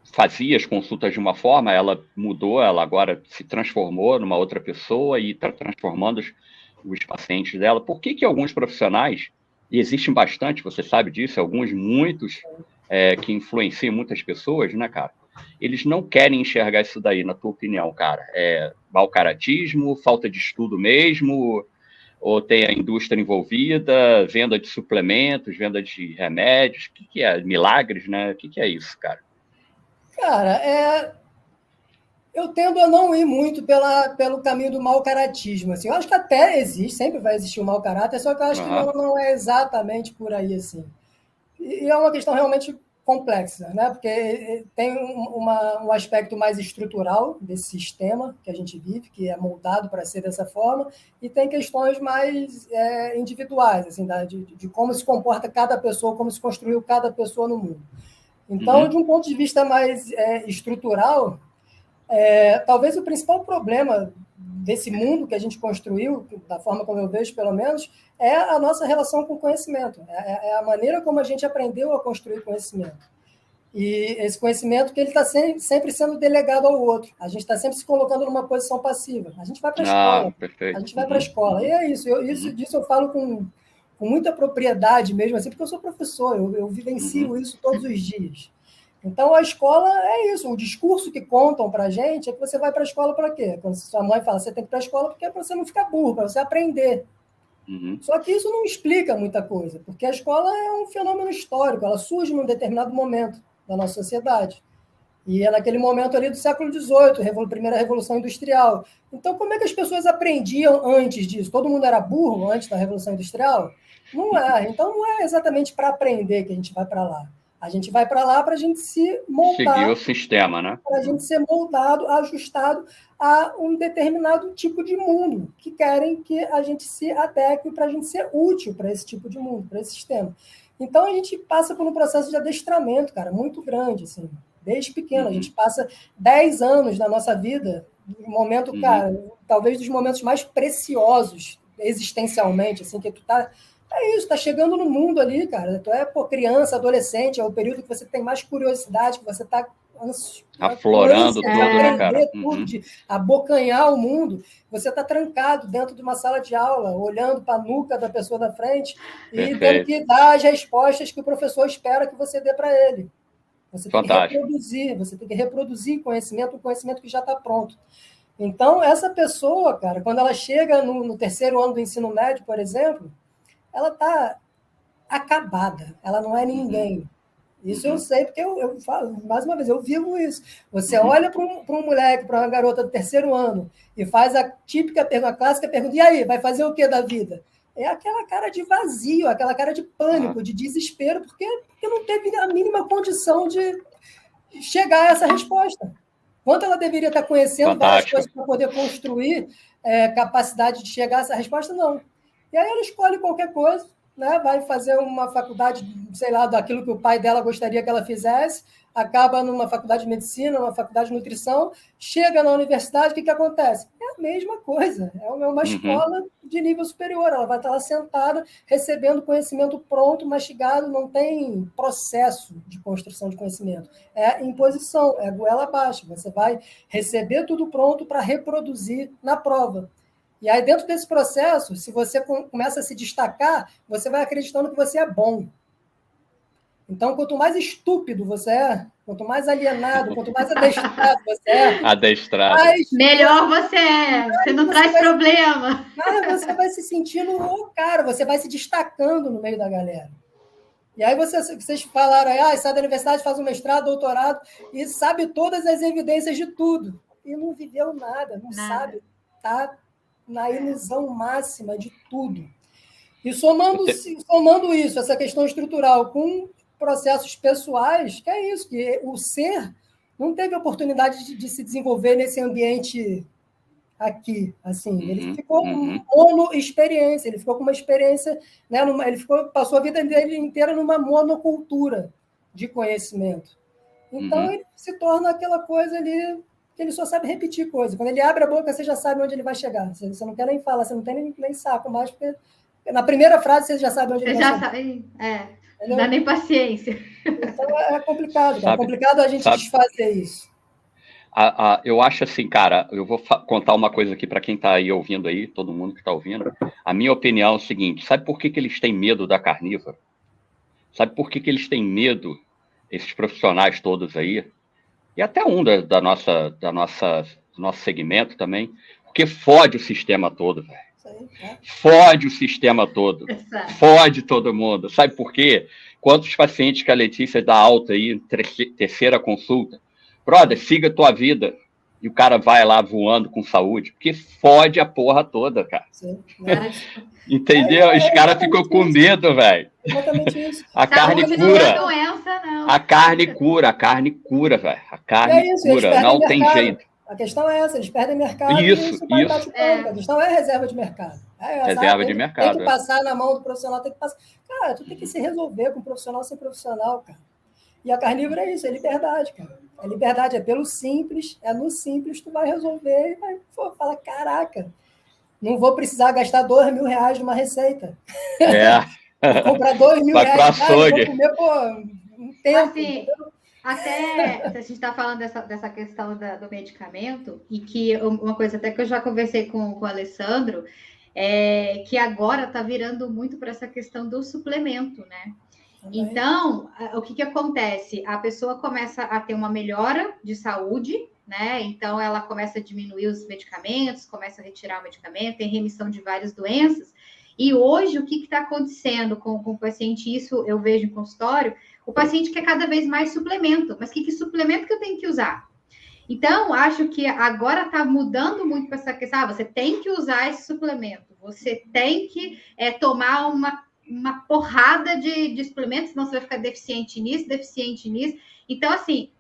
fazia as consultas de uma forma, ela mudou, ela agora se transformou numa outra pessoa e está transformando os pacientes dela. Por que alguns profissionais... E existem bastante, você sabe disso, muitos que influenciam muitas pessoas, né, cara? Eles não querem enxergar isso daí, na tua opinião, cara. É mau caratismo, falta de estudo mesmo, ou tem a indústria envolvida, venda de suplementos, venda de remédios, o que é? Milagres, né? O que é isso, cara? Cara, eu tendo a não ir muito pelo caminho do mau caratismo. Assim. Eu acho que até existe, sempre vai existir o mau caráter, só que eu acho que não é exatamente por aí. Assim. E é uma questão realmente complexa, né? Porque tem um aspecto mais estrutural desse sistema que a gente vive, que é moldado para ser dessa forma, e tem questões mais individuais, assim, de como se comporta cada pessoa, como se construiu cada pessoa no mundo. Então, de um ponto de vista mais estrutural, talvez o principal problema desse mundo que a gente construiu, da forma como eu vejo, pelo menos, é a nossa relação com o conhecimento. É a maneira como a gente aprendeu a construir conhecimento. E esse conhecimento que ele está sempre sendo delegado ao outro. A gente está sempre se colocando numa posição passiva. A gente vai para a escola. Perfeito. A gente vai para a escola. E é isso. Disso eu falo com muita propriedade mesmo, assim, porque eu sou professor. Eu vivencio isso todos os dias. Então, a escola é isso. O discurso que contam para a gente é que você vai para a escola para quê? Quando sua mãe fala você tem que ir para a escola porque é para você não ficar burro, para você aprender. Só que isso não explica muita coisa, porque a escola é um fenômeno histórico, ela surge num determinado momento da nossa sociedade. E é naquele momento ali do século XVIII, primeira Revolução Industrial. Então, como é que as pessoas aprendiam antes disso? Todo mundo era burro antes da Revolução Industrial? Não é. Então, não é exatamente para aprender que a gente vai para lá. A gente vai para lá para a gente se moldar. Seguir o sistema, né? Para a gente ser moldado, ajustado a um determinado tipo de mundo, que querem que a gente se adeque para a gente ser útil para esse tipo de mundo, para esse sistema. Então, a gente passa por um processo de adestramento, cara, muito grande, assim. Desde pequeno, a gente passa 10 anos da nossa vida um momento, cara, talvez dos momentos mais preciosos existencialmente, assim, que tu tá... É isso, tá chegando no mundo ali, cara. Tu é, criança, adolescente, é o período que você tem mais curiosidade, que você tá aflorando tudo, né, cara? Tudo, de abocanhar o mundo. Você tá trancado dentro de uma sala de aula, olhando para a nuca da pessoa da frente e tendo que dar as respostas que o professor espera que você dê para ele. Você tem que reproduzir conhecimento, um conhecimento que já está pronto. Então, essa pessoa, cara, quando ela chega no terceiro ano do ensino médio, por exemplo, ela está acabada, ela não é ninguém. Isso eu sei, porque eu falo, mais uma vez, eu vivo isso. Você olha para um moleque, para uma garota do terceiro ano, e faz a típica pergunta, a clássica pergunta, e aí, vai fazer o que da vida? É aquela cara de vazio, aquela cara de pânico, de desespero, porque não teve a mínima condição de chegar a essa resposta. Quanto ela deveria estar conhecendo várias coisas para poder construir capacidade de chegar a essa resposta? Não. E aí ela escolhe qualquer coisa, né? Vai fazer uma faculdade, sei lá, daquilo que o pai dela gostaria que ela fizesse, acaba numa faculdade de medicina, numa faculdade de nutrição, chega na universidade, o que acontece? É a mesma coisa, é uma escola de nível superior, ela vai estar lá sentada, recebendo conhecimento pronto, mastigado, não tem processo de construção de conhecimento, é imposição, é goela abaixo, você vai receber tudo pronto para reproduzir na prova. E aí, dentro desse processo, se você começa a se destacar, você vai acreditando que você é bom. Então, quanto mais estúpido você é, quanto mais alienado, quanto mais adestrado você é... melhor você é. Você não traz problema. Você vai se sentindo o cara, você vai se destacando no meio da galera. E aí vocês falaram, sai da universidade, faz um mestrado, doutorado, e sabe todas as evidências de tudo. E não viveu nada, não sabe, tá na ilusão máxima de tudo. E somando isso, essa questão estrutural, com processos pessoais, que é isso, que o ser não teve oportunidade de se desenvolver nesse ambiente aqui, assim. Ele ficou mono-experiência, ele ficou com uma experiência, né, passou a vida dele inteira numa monocultura de conhecimento. Então, ele se torna aquela coisa ali que ele só sabe repetir coisa. Quando ele abre a boca, você já sabe onde ele vai chegar. Você não quer nem falar, você não tem nem saco mais, porque na primeira frase você já sabe onde ele vai chegar. Você já sabe, não dá nem paciência. Então é complicado, é complicado a gente desfazer isso. Eu acho assim, cara, eu vou contar uma coisa aqui para quem está aí ouvindo aí, todo mundo que está ouvindo. A minha opinião é o seguinte, sabe por que eles têm medo da carnívora? Sabe por que eles têm medo, esses profissionais todos aí? E até um do nosso segmento também, porque fode o sistema todo, velho. Fode o sistema todo. Fode todo mundo. Sabe por quê? Quantos pacientes que a Letícia dá alta aí, terceira consulta? Brother, siga a tua vida. E o cara vai lá voando com saúde, porque fode a porra toda, cara. Entendeu? Os caras ficam com medo, velho. Exatamente isso. A carne cura. A carne cura, velho. A carne cura, não tem jeito. A questão é essa, eles perdem mercado isso. A questão é reserva de mercado. Reserva de mercado. Tem que passar na mão do profissional, tem que passar. Cara, tu tem que se resolver com profissional sem profissional, cara. E a carnívora é isso, é liberdade, cara. É liberdade, é pelo simples, é no simples tu vai resolver e vai fala, caraca, não vou precisar gastar R$2.000 numa receita. Vou comprar R$2.000, vou comer, um tempo. Assim, até a gente está falando dessa questão do medicamento, e que uma coisa até que eu já conversei com o Alessandro, é que agora está virando muito para essa questão do suplemento, né? Então, o que acontece? A pessoa começa a ter uma melhora de saúde, né? Então, ela começa a diminuir os medicamentos, começa a retirar o medicamento, tem remissão de várias doenças. E hoje, o que está acontecendo com o paciente? Isso eu vejo em consultório. O paciente quer cada vez mais suplemento. Mas que suplemento que eu tenho que usar? Então, acho que agora está mudando muito para essa questão. Você tem que usar esse suplemento. Você tem que tomar uma porrada de suplementos, senão você vai ficar deficiente nisso. Então, assim,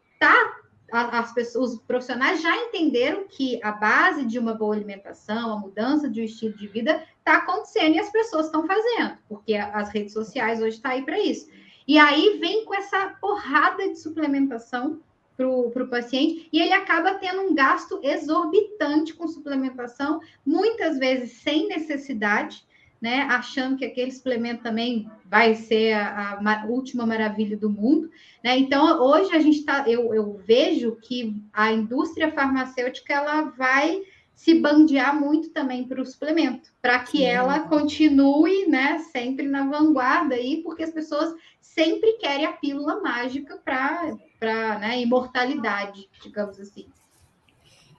os profissionais já entenderam que a base de uma boa alimentação, a mudança de um estilo de vida está acontecendo e as pessoas estão fazendo, porque as redes sociais hoje estão aí para isso. E aí vem com essa porrada de suplementação, para o paciente, e ele acaba tendo um gasto exorbitante com suplementação, muitas vezes sem necessidade, né? Achando que aquele suplemento também vai ser a última maravilha do mundo, né? Então, hoje a gente está, eu vejo que a indústria farmacêutica ela vai se bandear muito também para o suplemento, para que ela continue, né, sempre na vanguarda aí, porque as pessoas sempre querem a pílula mágica para né, imortalidade, digamos assim.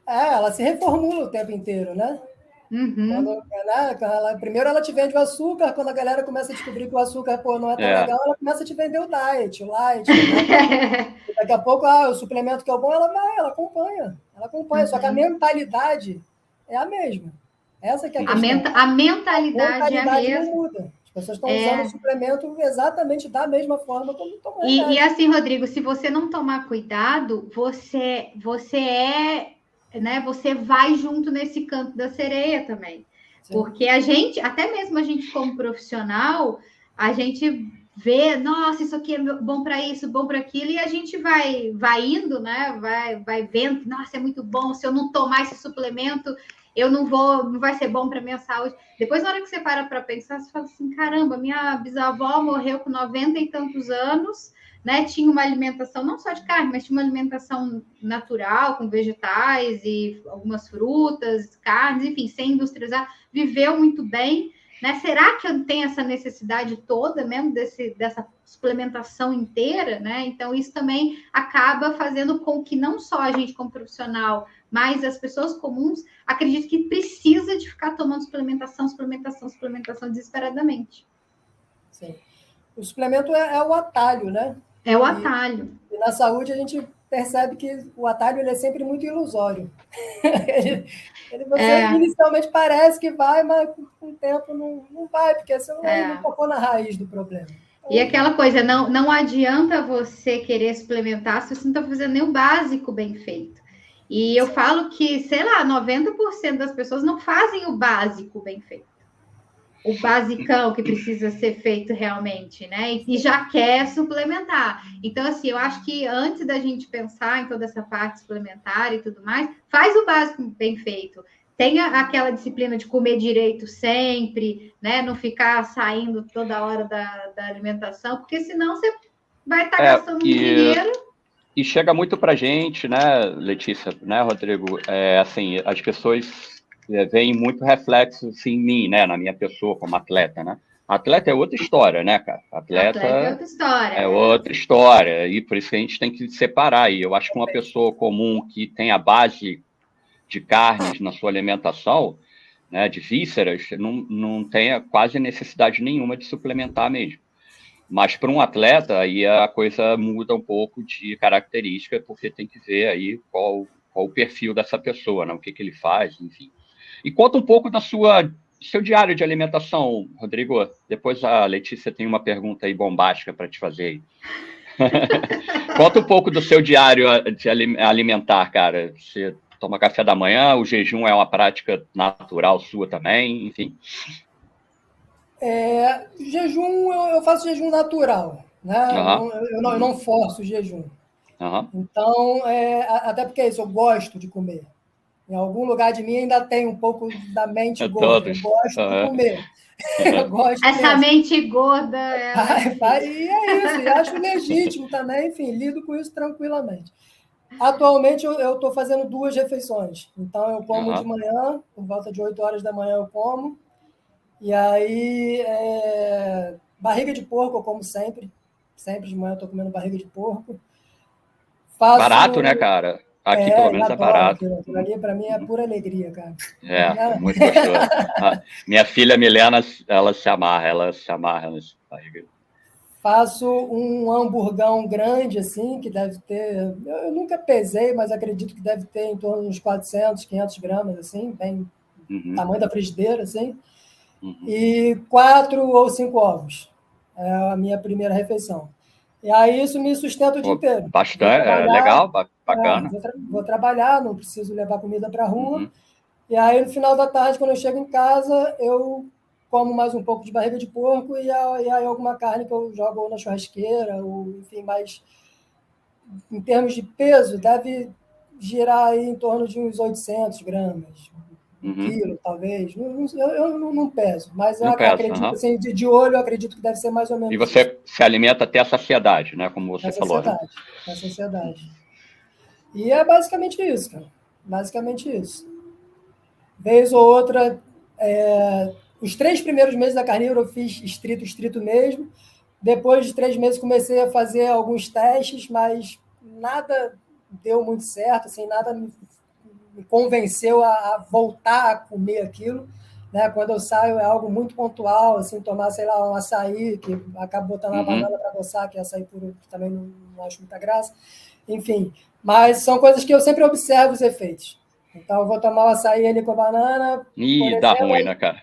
Ela se reformula o tempo inteiro, né? Primeiro ela te vende o açúcar, quando a galera começa a descobrir que o açúcar não é tão legal, ela começa a te vender o diet, o light. Né? Daqui a pouco, o suplemento que é o bom, ela acompanha. Ela acompanha, só que a mentalidade é a mesma. Essa que é a questão. A mentalidade é a mesma. Não muda. As pessoas estão usando o suplemento exatamente da mesma forma como tomam. E assim, Rodrigo, se você não tomar cuidado, você né, você vai junto nesse canto da sereia também. Sim. Porque a gente, até mesmo a gente como profissional, a gente vê, nossa, isso aqui é bom para isso, bom para aquilo, e a gente vai indo, né? Vai vendo, nossa, é muito bom, se eu não tomar esse suplemento, eu não vai ser bom para minha saúde. Depois, na hora que você para pensar, você fala assim, caramba, minha bisavó morreu com 90 e tantos anos, né? Tinha uma alimentação, não só de carne, mas tinha uma alimentação natural, com vegetais e algumas frutas, carnes, enfim, sem industrializar, viveu muito bem, né? Será que eu tenho essa necessidade toda mesmo dessa suplementação inteira, né? Então, isso também acaba fazendo com que não só a gente como profissional, mas as pessoas comuns acreditam que precisa de ficar tomando suplementação desesperadamente. Sim. O suplemento é o atalho, né? É o atalho. E na saúde a gente percebe que o atalho ele é sempre muito ilusório. Você inicialmente parece que vai, mas com o tempo não vai, porque você não tocou na raiz do problema. E aquela coisa, não adianta você querer suplementar se você não está fazendo nem o básico bem feito. E eu falo que, sei lá, 90% das pessoas não fazem o básico bem feito. O basicão que precisa ser feito realmente, né? E já quer suplementar. Então, assim, eu acho que antes da gente pensar em toda essa parte suplementar e tudo mais, faz o básico bem feito. Tenha aquela disciplina de comer direito sempre, né? Não ficar saindo toda hora da alimentação, porque senão você vai estar gastando dinheiro. E chega muito pra gente, né, Letícia, né, Rodrigo? Assim, as pessoas veem muito reflexo assim, em mim, né, na minha pessoa como atleta, né? Atleta é outra história, né, cara? Atleta é outra história. É outra história, e por isso que a gente tem que separar. E eu acho que uma pessoa comum que tem a base de carnes na sua alimentação, né, de vísceras, não tem quase necessidade nenhuma de suplementar mesmo. Mas para um atleta, aí a coisa muda um pouco de característica, porque tem que ver aí qual o perfil dessa pessoa, né? O que ele faz, enfim. E conta um pouco do seu diário de alimentação, Rodrigo. Depois a Letícia tem uma pergunta aí bombástica para te fazer aí. Conta um pouco do seu diário de alimentar, cara. Você toma café da manhã, o jejum é uma prática natural sua também, enfim. Jejum, eu faço jejum natural, né? Eu não forço o jejum. Então, até porque é isso, eu gosto de comer. Em algum lugar de mim ainda tem um pouco da mente gorda. Eu gosto de comer. Eu gosto Essa mente gorda. E é isso, e acho legítimo também, enfim, lido com isso tranquilamente. Atualmente eu estou fazendo 2 refeições. Então, eu como de manhã, por volta de 8 horas da manhã eu como. E aí, barriga de porco eu como sempre. Sempre de manhã eu estou comendo barriga de porco. Barato, né, cara? Aqui, pelo menos, é barato. Aquilo ali, para mim, é pura alegria, cara. É muito gostoso. Minha filha Milena, ela se amarra nesse barriga. Faço um hamburgão grande, assim, que deve ter... Eu nunca pesei, mas acredito que deve ter em torno de uns 400, 500 gramas, assim, bem tamanho da frigideira, assim. E 4 ou 5 ovos. É a minha primeira refeição. E aí isso me sustenta o dia inteiro. Bastante, legal, bacana. Vou trabalhar, não preciso levar comida para a rua. E aí, no final da tarde, quando eu chego em casa, eu como mais um pouco de barriga de porco e aí alguma carne que eu jogo ou na churrasqueira, ou enfim, mais em termos de peso, deve girar aí em torno de uns 800 gramas, quilo, talvez. Eu não peso, mas eu acredito, assim, de olho, eu acredito que deve ser mais ou menos. E você isso. Se alimenta até a saciedade, né? Como você falou. Né? Na saciedade. E é basicamente isso, cara. Basicamente isso. Vez ou outra, os 3 primeiros meses da Carnívora eu fiz estrito mesmo. Depois de 3 meses comecei a fazer alguns testes, mas nada deu muito certo, assim, nada me convenceu a voltar a comer aquilo. Né? Quando eu saio é algo muito pontual, assim, tomar, sei lá, um açaí, que acabo botando uma banana para coçar, que açaí puro também não acho muita graça. Enfim, mas são coisas que eu sempre observo os efeitos. Então, eu vou tomar o açaí ali com a banana. Ih, dá ruim, né, cara?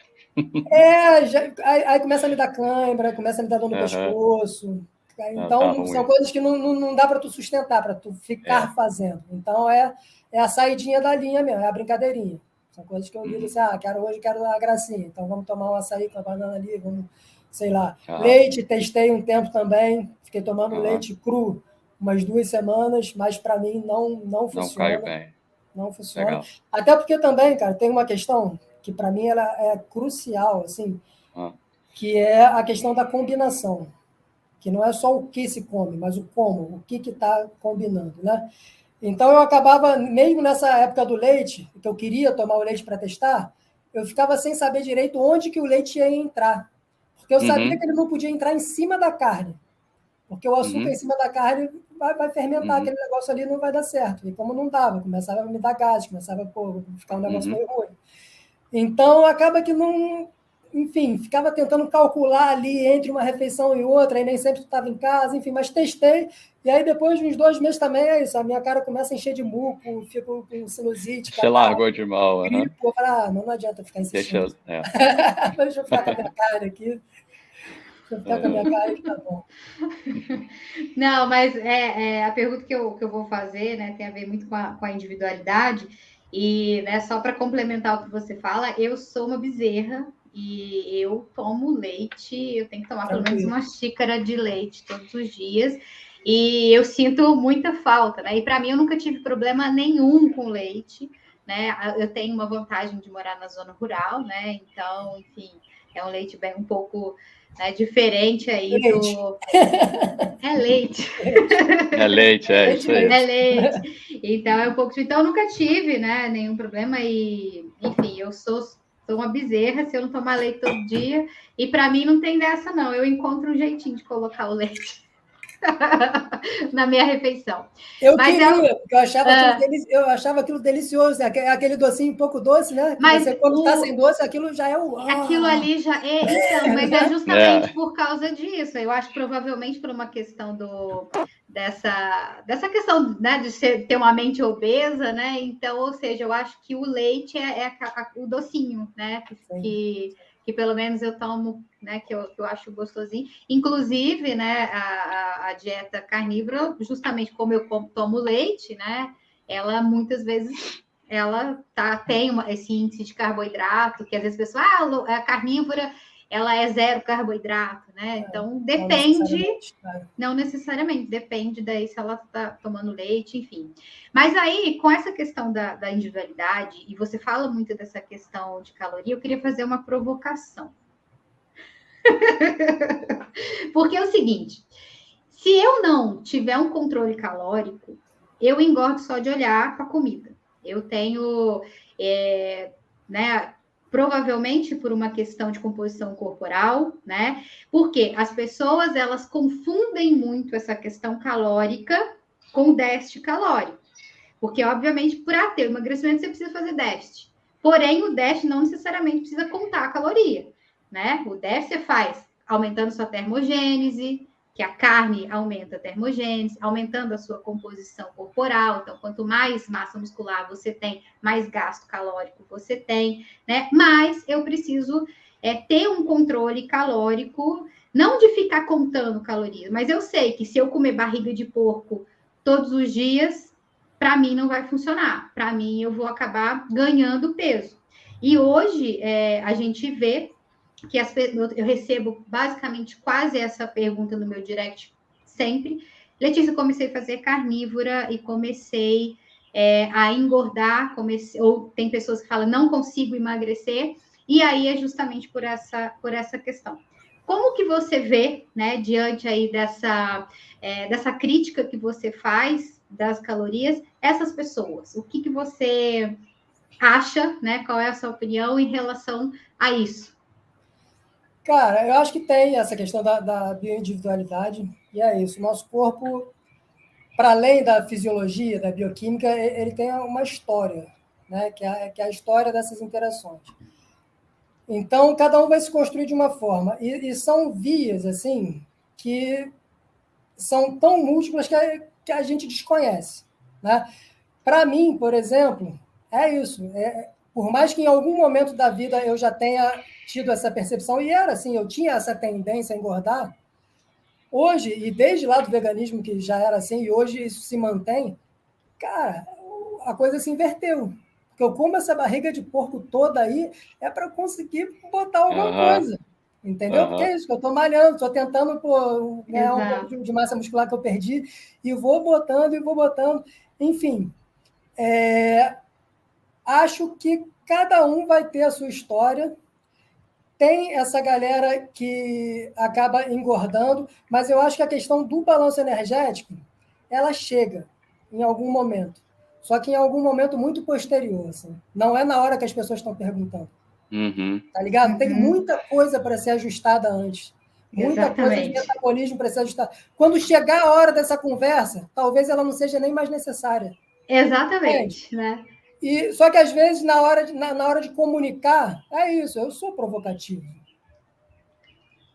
Aí começa a me dar cãibra, começa a me dar dor no pescoço. Então, são coisas que não dá para tu sustentar, para tu ficar fazendo. Então, é a saidinha da linha mesmo, é a brincadeirinha. São coisas que eu digo assim, hoje quero a gracinha. Então, vamos tomar um açaí com a banana ali, vamos, sei lá. Leite, testei um tempo também, fiquei tomando leite cru umas 2 semanas, mas para mim não funciona. Não caiu bem. Não funciona. Legal. Até porque também, cara, tem uma questão que para mim ela é crucial, assim, que é a questão da combinação. Que não é só o que se come, mas o como, o que está combinando, né? Então, eu acabava, mesmo nessa época do leite, que eu queria tomar o leite para testar, eu ficava sem saber direito onde que o leite ia entrar. Porque eu sabia que ele não podia entrar em cima da carne. Porque o açúcar em cima da carne vai fermentar aquele negócio ali, não vai dar certo. E como não dava, começava a me dar gás, começava a ficar um negócio meio ruim. Então, acaba que não... Enfim, ficava tentando calcular ali entre uma refeição e outra, e nem sempre estava em casa, enfim, mas testei. E aí, depois de uns 2 meses também, é isso. A minha cara começa a encher de muco, fico com sinusite. Você largou de mal, gripe, eu falo, não adianta ficar insistindo. Deixa eu ficar com a minha carne aqui. Deixa eu ficar com a minha carne, tá bom. Não, mas a pergunta que eu vou fazer, né, tem a ver muito com a individualidade. E, né, só para complementar o que você fala, eu sou uma bezerra e eu tomo leite, eu tenho que tomar pelo menos uma xícara de leite todos os dias. E eu sinto muita falta, né? E para mim eu nunca tive problema nenhum com leite, né? Eu tenho uma vantagem de morar na zona rural, né? Então, enfim, é um leite bem um pouco diferente aí do... É leite. É leite, é isso aí. É leite. Então, é um pouco... Então, eu nunca tive, né, nenhum problema e, enfim, eu sou uma bezerra se eu não tomar leite todo dia. E para mim não tem dessa, não. Eu encontro um jeitinho de colocar o leite na minha refeição. Eu achava aquilo delicioso, aquele docinho um pouco doce, né? Mas você, quando está sem doce, aquilo já é o... Aquilo ali já é... Então, mas é justamente por causa disso. Eu acho que provavelmente por uma questão dessa questão, né, de ter uma mente obesa, né? Então, ou seja, eu acho que o leite é o docinho, né? Que pelo menos eu tomo, né? Que eu acho gostosinho. Inclusive, né? A dieta carnívora, justamente como eu tomo leite, né? Ela muitas vezes tem esse índice de carboidrato, que às vezes a pessoa, a carnívora, ela é 0 carboidrato, né? Então, depende, não necessariamente, depende daí se ela está tomando leite, enfim. Mas aí, com essa questão da individualidade, e você fala muito dessa questão de caloria, eu queria fazer uma provocação. Porque é o seguinte, se eu não tiver um controle calórico, eu engordo só de olhar para a comida. Eu tenho, né, provavelmente por uma questão de composição corporal, né? Porque as pessoas, elas confundem muito essa questão calórica com o déficit calórico. Porque, obviamente, para ter emagrecimento, você precisa fazer déficit. Porém, o déficit não necessariamente precisa contar a caloria, né? O déficit você faz aumentando sua termogênese, que a carne aumenta a termogênese, aumentando a sua composição corporal. Então, quanto mais massa muscular você tem, mais gasto calórico você tem, né? Mas eu preciso ter um controle calórico, não de ficar contando calorias, mas eu sei que se eu comer barriga de porco todos os dias, para mim não vai funcionar. Para mim, eu vou acabar ganhando peso. E hoje, a gente vê que eu recebo basicamente quase essa pergunta no meu direct sempre, Letícia, comecei a fazer carnívora e comecei a engordar, ou tem pessoas que falam, não consigo emagrecer, e aí é justamente por essa questão. Como que você vê, né, diante aí dessa crítica que você faz das calorias, essas pessoas? O que você acha, né? Qual é a sua opinião em relação a isso? Cara, eu acho que tem essa questão da bioindividualidade, e é isso. O nosso corpo, para além da fisiologia, da bioquímica, ele tem uma história, né? Que é a história dessas interações. Então, cada um vai se construir de uma forma. E são vias, assim, que são tão múltiplas que a gente desconhece, né? Para mim, por exemplo, é isso. Por mais que em algum momento da vida eu já tenha tido essa percepção, e era assim, eu tinha essa tendência a engordar, hoje, e desde lá do veganismo, que já era assim, e hoje isso se mantém, cara, a coisa se inverteu. Porque eu como essa barriga de porco toda aí é para conseguir botar alguma coisa. Entendeu? Porque é isso que eu estou malhando, estou tentando ganhar um pouco de massa muscular que eu perdi, e vou botando. Enfim, acho que cada um vai ter a sua história. Tem essa galera que acaba engordando, mas eu acho que a questão do balanço energético, ela chega em algum momento. Só que em algum momento muito posterior. Assim. Não é na hora que as pessoas estão perguntando. Uhum. Tá ligado? Tem muita coisa para ser ajustada antes. Muita coisa de metabolismo para ser ajustada. Quando chegar a hora dessa conversa, talvez ela não seja nem mais necessária. Exatamente, né? Só que, às vezes, na hora de comunicar, é isso, eu sou provocativo.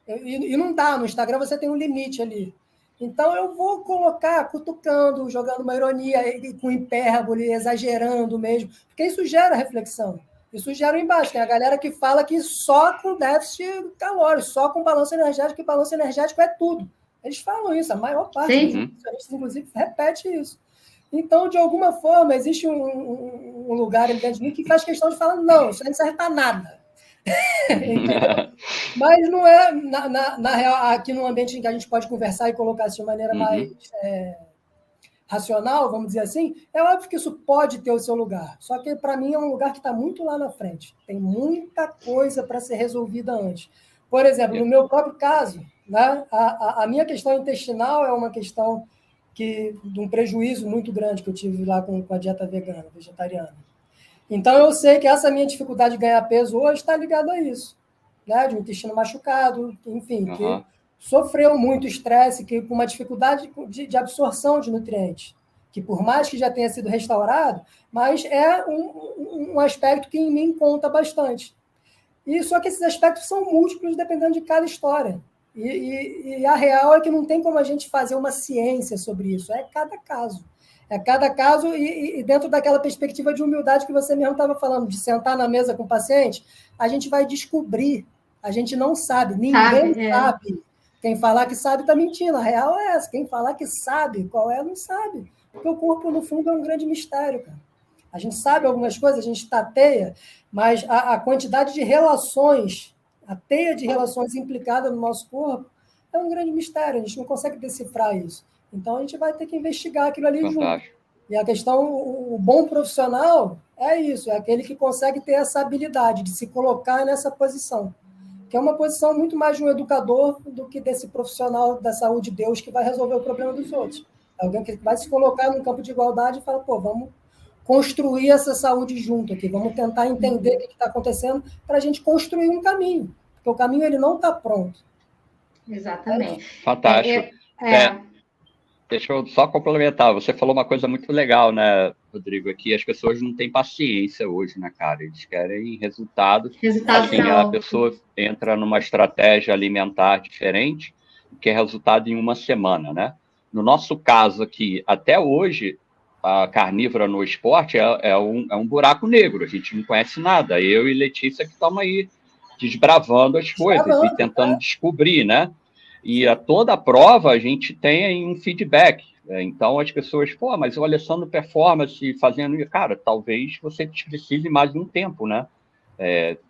E não dá, no Instagram você tem um limite ali. Então, eu vou colocar cutucando, jogando uma ironia, com hipérbole, exagerando mesmo, porque isso gera reflexão. Isso gera embaixo. Tem a galera que fala que só com déficit calórico, só com balanço energético, e balanço energético é tudo. Eles falam isso, a maior parte dos nutricionistas, inclusive, repete isso. Então, de alguma forma, existe um lugar dentro de mim que faz questão de falar, não, isso aí não serve para nada. Mas não é, na real, aqui num ambiente em que a gente pode conversar e colocar isso de maneira mais racional, vamos dizer assim, é óbvio que isso pode ter o seu lugar. Só que, para mim, é um lugar que está muito lá na frente. Tem muita coisa para ser resolvida antes. Por exemplo, no meu próprio caso, né, a minha questão intestinal é uma questão de um prejuízo muito grande que eu tive lá com a dieta vegana, vegetariana. Então, eu sei que essa minha dificuldade de ganhar peso hoje está ligada a isso, né? De um intestino machucado, enfim, que sofreu muito estresse, que com uma dificuldade de absorção de nutrientes, que por mais que já tenha sido restaurado, mas é um aspecto que em mim conta bastante. E só que esses aspectos são múltiplos dependendo de cada história. E a real é que não tem como a gente fazer uma ciência sobre isso. É cada caso. É cada caso e dentro daquela perspectiva de humildade que você mesmo estava falando, de sentar na mesa com o paciente, a gente vai descobrir. A gente não sabe. Ninguém sabe. Quem falar que sabe está mentindo. A real é essa. Quem falar que sabe qual é, não sabe. Porque o corpo, no fundo, é um grande mistério, cara. A gente sabe algumas coisas, a gente tateia, mas a quantidade de relações, a teia de relações implicada no nosso corpo é um grande mistério, a gente não consegue decifrar isso. Então, a gente vai ter que investigar aquilo ali junto. E a questão, o bom profissional é isso, é aquele que consegue ter essa habilidade de se colocar nessa posição, que é uma posição muito mais de um educador do que desse profissional da saúde de Deus que vai resolver o problema dos outros. É alguém que vai se colocar num campo de igualdade e fala, vamos construir essa saúde junto aqui, vamos tentar entender o que está acontecendo para a gente construir um caminho, porque o caminho ele não está pronto. Exatamente. Fantástico. Deixa eu só complementar, você falou uma coisa muito legal, né, Rodrigo, aqui as pessoas não têm paciência hoje, né, cara, eles querem resultado. Assim, a pessoa entra numa estratégia alimentar diferente, que é resultado em uma semana, né? No nosso caso aqui, até hoje, a carnívora no esporte é um buraco negro, a gente não conhece nada. Eu e Letícia que estamos aí desbravando as coisas e tentando descobrir, né? E a toda a prova a gente tem aí um feedback. Então as pessoas, mas o Alessandro Performance fazendo... Cara, talvez você precise mais de um tempo, né?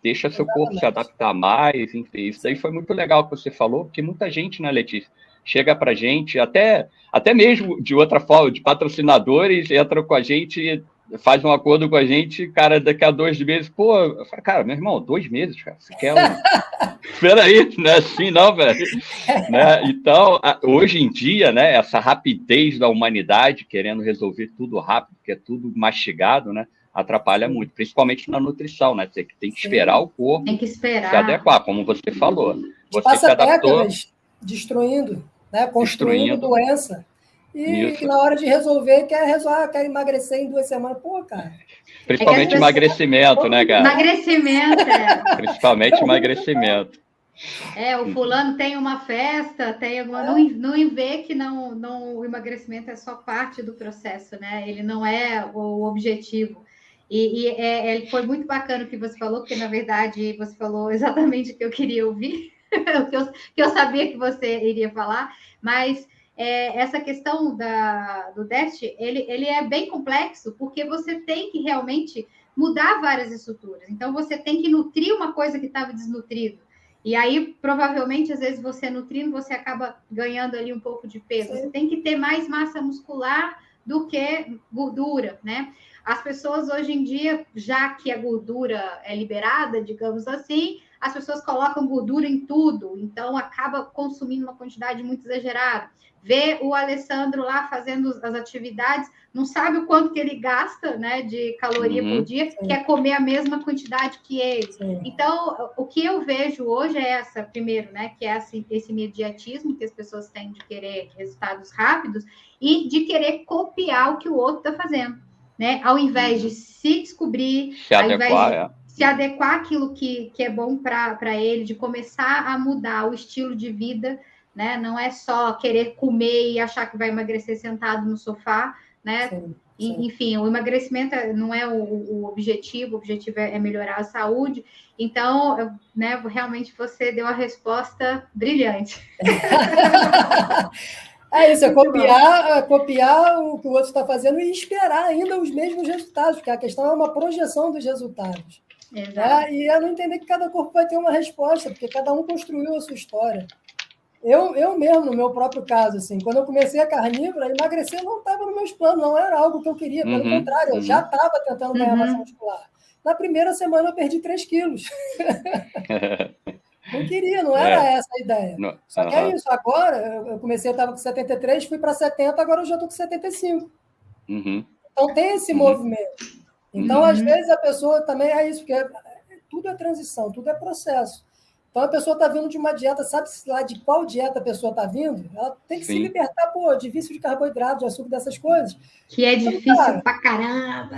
Deixa seu corpo se adaptar mais, enfim. Isso daí foi muito legal que você falou, porque muita gente, né, Letícia, chega para a gente, até mesmo de outra forma, de patrocinadores, entram com a gente, faz um acordo com a gente, cara, daqui a 2 meses, pô, eu falo, cara, meu irmão, 2 meses, cara, você quer Peraí, não é assim não, velho. Né? Então, hoje em dia, né, essa rapidez da humanidade, querendo resolver tudo rápido, porque é tudo mastigado, né, atrapalha muito, principalmente na nutrição, né? Você tem que esperar o corpo se adequar, como você falou. Você passa se adaptou, décadas destruindo, né, construindo doença. E na hora de resolver, quer emagrecer em 2 semanas. Pô, cara. Principalmente emagrecimento, né, cara? Emagrecimento, Principalmente emagrecimento. O fulano tem uma festa, tem alguma... Não vê que o emagrecimento é só parte do processo, né? Ele não é o objetivo. E foi muito bacana o que você falou, porque, na verdade, você falou exatamente o que eu queria ouvir, o que eu sabia que você iria falar, mas essa questão do déficit, ele é bem complexo, porque você tem que realmente mudar várias estruturas. Então, você tem que nutrir uma coisa que estava desnutrida. E aí, provavelmente, às vezes, você nutrindo, você acaba ganhando ali um pouco de peso. Você tem que ter mais massa muscular do que gordura, né? As pessoas, hoje em dia, já que a gordura é liberada, digamos assim, as pessoas colocam gordura em tudo, então acaba consumindo uma quantidade muito exagerada. Vê o Alessandro lá fazendo as atividades, não sabe o quanto que ele gasta, né, de caloria por dia, quer comer a mesma quantidade que ele. Então, o que eu vejo hoje é primeiro, né, que é esse imediatismo que as pessoas têm de querer resultados rápidos e de querer copiar o que o outro está fazendo, né? Ao invés de se descobrir, ao invés de se adequar àquilo que é bom para ele, de começar a mudar o estilo de vida, né? Não é só querer comer e achar que vai emagrecer sentado no sofá, né? Sim. Enfim, o emagrecimento não é o objetivo é melhorar a saúde. Então, né, realmente você deu a resposta brilhante. É isso, copiar o que o outro está fazendo e esperar ainda os mesmos resultados, porque a questão é uma projeção dos resultados. Né? E eu não entender que cada corpo vai ter uma resposta, porque cada um construiu a sua história. Eu mesmo, no meu próprio caso, assim, quando eu comecei a carnívora, emagrecer não estava nos meus planos, não era algo que eu queria, pelo contrário, eu já estava tentando ganhar massa muscular. Na primeira semana eu perdi 3 quilos. Não queria, não era essa a ideia. Só que é isso, agora eu comecei, eu estava com 73, fui para 70, agora eu já estou com 75. Então tem esse movimento. Então, às vezes, a pessoa também é isso, porque tudo é transição, tudo é processo. Então, a pessoa está vindo de uma dieta, sabe-se lá de qual dieta a pessoa está vindo? Ela tem que se libertar, de vício de carboidrato, de açúcar, dessas coisas. Que é então, difícil pra caramba.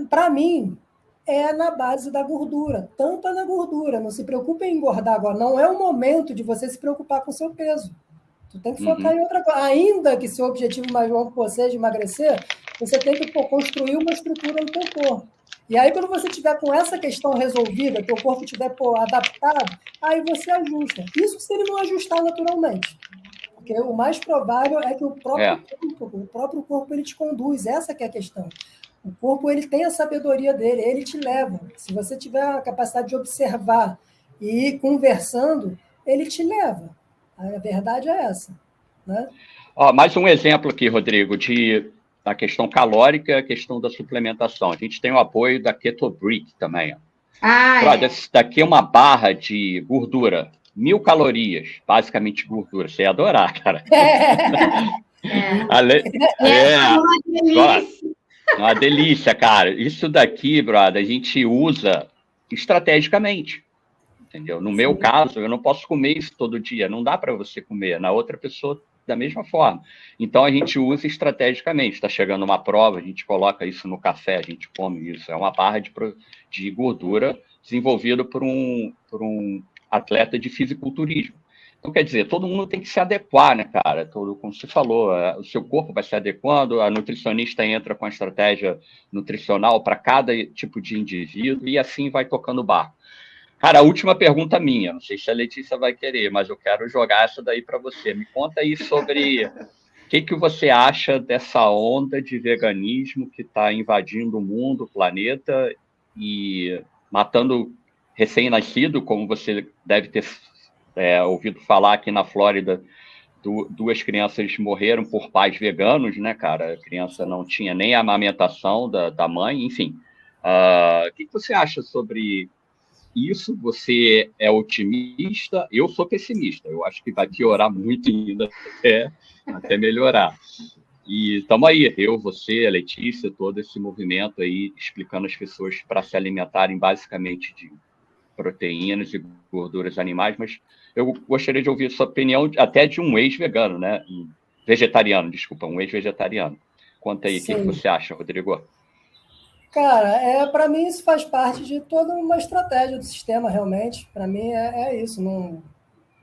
Para mim, é na base da gordura. Tampa na gordura. Não se preocupe em engordar agora. Não é o momento de você se preocupar com o seu peso. Tu tem que focar em outra coisa. Ainda que seu objetivo mais longo for seja emagrecer, você tem que construir uma estrutura no teu corpo. E aí, quando você tiver com essa questão resolvida, teu corpo estiver adaptado, aí você ajusta. Isso se ele não ajustar naturalmente. Porque o mais provável é que o próprio corpo ele te conduz. Essa que é a questão. O corpo ele tem a sabedoria dele, ele te leva. Se você tiver a capacidade de observar e ir conversando, ele te leva. A verdade é essa. Né? Mais um exemplo aqui, Rodrigo, da questão calórica e a questão da suplementação. A gente tem o apoio da Keto Brick também. Daqui é uma barra de gordura, 1.000 calorias, basicamente gordura. Você ia adorar, cara. Uma delícia, cara. Isso daqui, brother, a gente usa estrategicamente. Entendeu? No meu caso, eu não posso comer isso todo dia, não dá para você comer, na outra pessoa da mesma forma. Então, a gente usa estrategicamente. Está chegando uma prova, a gente coloca isso no café, a gente come isso. É uma barra de gordura desenvolvida por um atleta de fisiculturismo. Então, quer dizer, todo mundo tem que se adequar, né, cara? Como você falou, o seu corpo vai se adequando, a nutricionista entra com a estratégia nutricional para cada tipo de indivíduo e assim vai tocando o barco. Cara, a última pergunta minha, não sei se a Letícia vai querer, mas eu quero jogar essa daí para você. Me conta aí sobre o que você acha dessa onda de veganismo que está invadindo o mundo, o planeta e matando recém-nascido, como você deve ter ouvido falar aqui na Flórida, duas crianças morreram por pais veganos, né, cara? A criança não tinha nem a amamentação da mãe, enfim. O que você acha sobre isso? Você é otimista? Eu sou pessimista. Eu acho que vai piorar muito ainda até melhorar. E estamos aí, eu, você, a Letícia, todo esse movimento aí, explicando às pessoas para se alimentarem basicamente de proteínas e gorduras animais, mas eu gostaria de ouvir a sua opinião até de um ex-vegano, né? Um ex-vegetariano. Conta aí, o que você acha, Rodrigo? Cara, para mim isso faz parte de toda uma estratégia do sistema, realmente. Para mim é isso.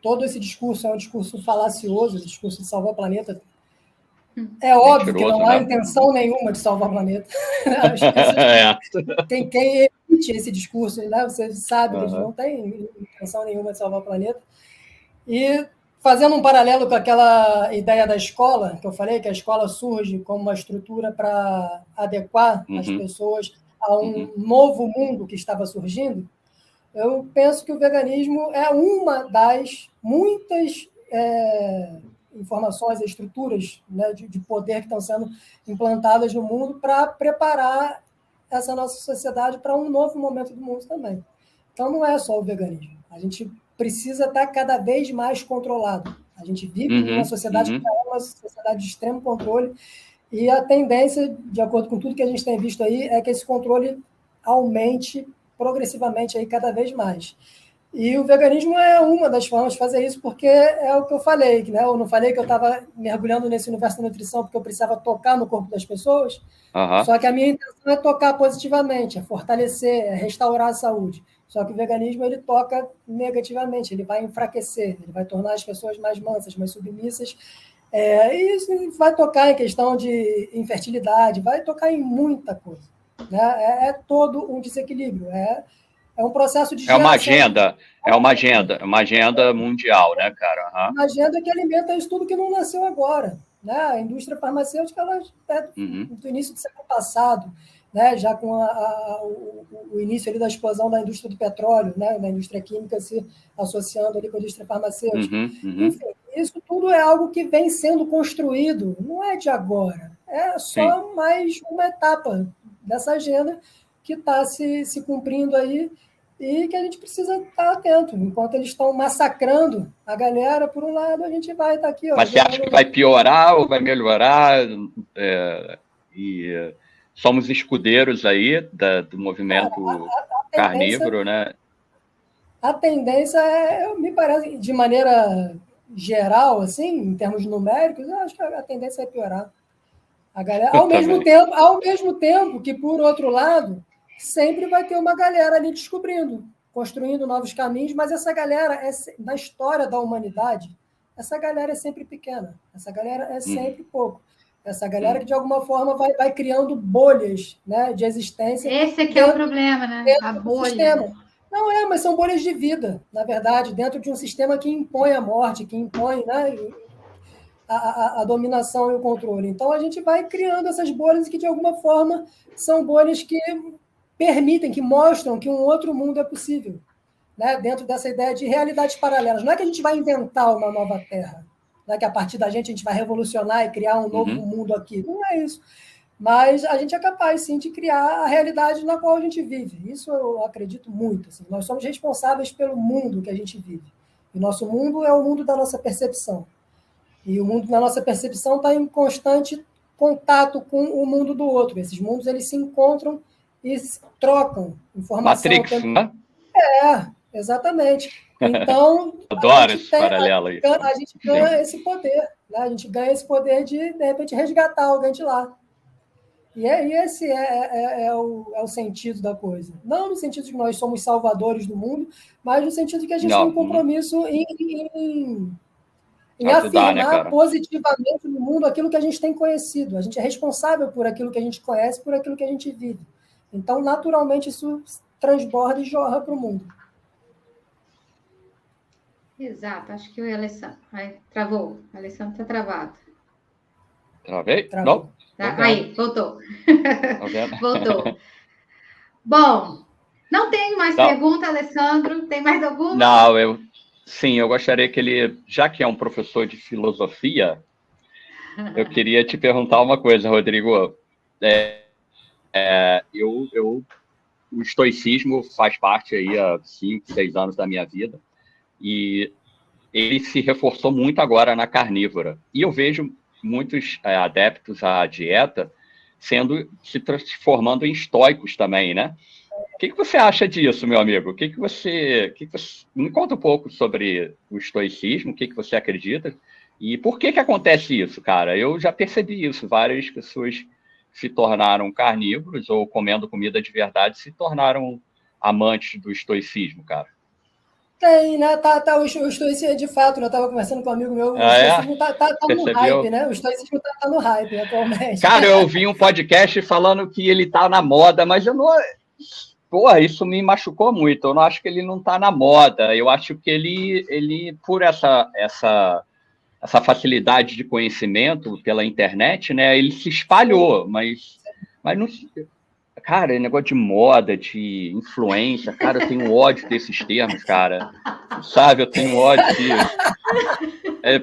Todo esse discurso é um discurso falacioso, o discurso de salvar o planeta. É óbvio que não há intenção nenhuma de salvar o planeta. As pessoas quem emite esse discurso, né? Você sabe que eles não têm intenção nenhuma de salvar o planeta. E fazendo um paralelo com aquela ideia da escola, que eu falei, que a escola surge como uma estrutura para adequar as pessoas a um novo mundo que estava surgindo, eu penso que o veganismo é uma das muitas informações, estruturas, né, de poder que estão sendo implantadas no mundo para preparar essa nossa sociedade para um novo momento do mundo também. Então, não é só o veganismo. A gente precisa estar cada vez mais controlado. A gente vive numa sociedade que é uma sociedade de extremo controle e a tendência, de acordo com tudo que a gente tem visto aí, é que esse controle aumente progressivamente aí cada vez mais. E o veganismo é uma das formas de fazer isso, porque é o que eu falei, né? Eu não falei que eu estava mergulhando nesse universo da nutrição porque eu precisava tocar no corpo das pessoas, só que a minha intenção é tocar positivamente, é fortalecer, é restaurar a saúde. Só que o veganismo, ele toca negativamente, ele vai enfraquecer, ele vai tornar as pessoas mais mansas, mais submissas, e isso vai tocar em questão de infertilidade, vai tocar em muita coisa. Né? É todo um desequilíbrio, é um processo de geração. É uma agenda mundial, né, cara? Uma agenda que alimenta isso tudo que não nasceu agora. Né? A indústria farmacêutica, ela é do início do século passado, né? Já com o início ali da explosão da indústria do petróleo, né? Da indústria química se associando ali com a indústria farmacêutica. Enfim, isso tudo é algo que vem sendo construído, não é de agora, é só mais uma etapa dessa agenda que está se cumprindo aí e que a gente precisa estar atento. Enquanto eles estão massacrando a galera, por um lado, a gente vai estar aqui. Mas você acha que vai piorar ou vai melhorar? Somos escudeiros aí do movimento carnívoro, né? A tendência me parece, de maneira geral, assim, em termos numéricos, eu acho que a tendência é piorar. A galera, ao mesmo tempo que, por outro lado, sempre vai ter uma galera ali descobrindo, construindo novos caminhos, mas essa galera, na história da humanidade, essa galera é sempre pequena, essa galera é sempre pouco. Essa galera que, de alguma forma, vai criando bolhas, né, de existência. Esse aqui é o problema, né? A bolha. Sistema. Não mas são bolhas de vida, na verdade, dentro de um sistema que impõe a morte, que impõe, né, a dominação e o controle. Então, a gente vai criando essas bolhas que, de alguma forma, são bolhas que permitem, que mostram que um outro mundo é possível, né? Dentro dessa ideia de realidades paralelas. Não é que a gente vai inventar uma nova terra, né? Que a partir da gente vai revolucionar e criar um novo mundo aqui. Não é isso. Mas a gente é capaz, sim, de criar a realidade na qual a gente vive. Isso eu acredito muito. Assim. Nós somos responsáveis pelo mundo que a gente vive. E o nosso mundo é o mundo da nossa percepção. E o mundo da nossa percepção está em constante contato com o mundo do outro. Esses mundos, eles se encontram e trocam informação. Matrix, né? Exatamente. Então, adoro esse paralelo aí. A gente ganha esse poder. Né? A gente ganha esse poder de repente, resgatar alguém de lá. E esse é o sentido da coisa. Não no sentido de que nós somos salvadores do mundo, mas no sentido de que a gente tem um compromisso em ajudar, afirmar positivamente no mundo aquilo que a gente tem conhecido. A gente é responsável por aquilo que a gente conhece, por aquilo que a gente vive. Então, naturalmente, isso transborda e jorra para o mundo. Exato. Acho que o Alessandro... travou. O Alessandro está travado. Travei? Travou. Não? Aí, voltou. Voltou. Bom, não tenho mais pergunta, Alessandro. Tem mais alguma? Não, Sim, eu gostaria que ele, já que é um professor de filosofia, eu queria te perguntar uma coisa, Rodrigo. O estoicismo faz parte aí há 5, 6 anos da minha vida e ele se reforçou muito agora na carnívora. E eu vejo muitos adeptos à dieta se transformando em estoicos também, né? O que você acha disso, meu amigo? Me conta um pouco sobre o estoicismo, o que você acredita e por que acontece isso, cara? Eu já percebi isso, várias pessoas se tornaram carnívoros ou comendo comida de verdade se tornaram amantes do estoicismo, cara. Tem, né? O estoicismo, de fato, eu estava conversando com um amigo meu, o estoicismo tá no hype, né? O estoicismo tá no hype atualmente. Cara, eu ouvi um podcast falando que ele tá na moda, mas eu não... Pô, isso me machucou muito. Eu não acho que ele não tá na moda. Eu acho que ele por essa facilidade de conhecimento pela internet, né? Ele se espalhou, mas não... Cara, negócio de moda, de influência, cara, eu tenho ódio desses termos, cara. Sabe, eu tenho ódio disso.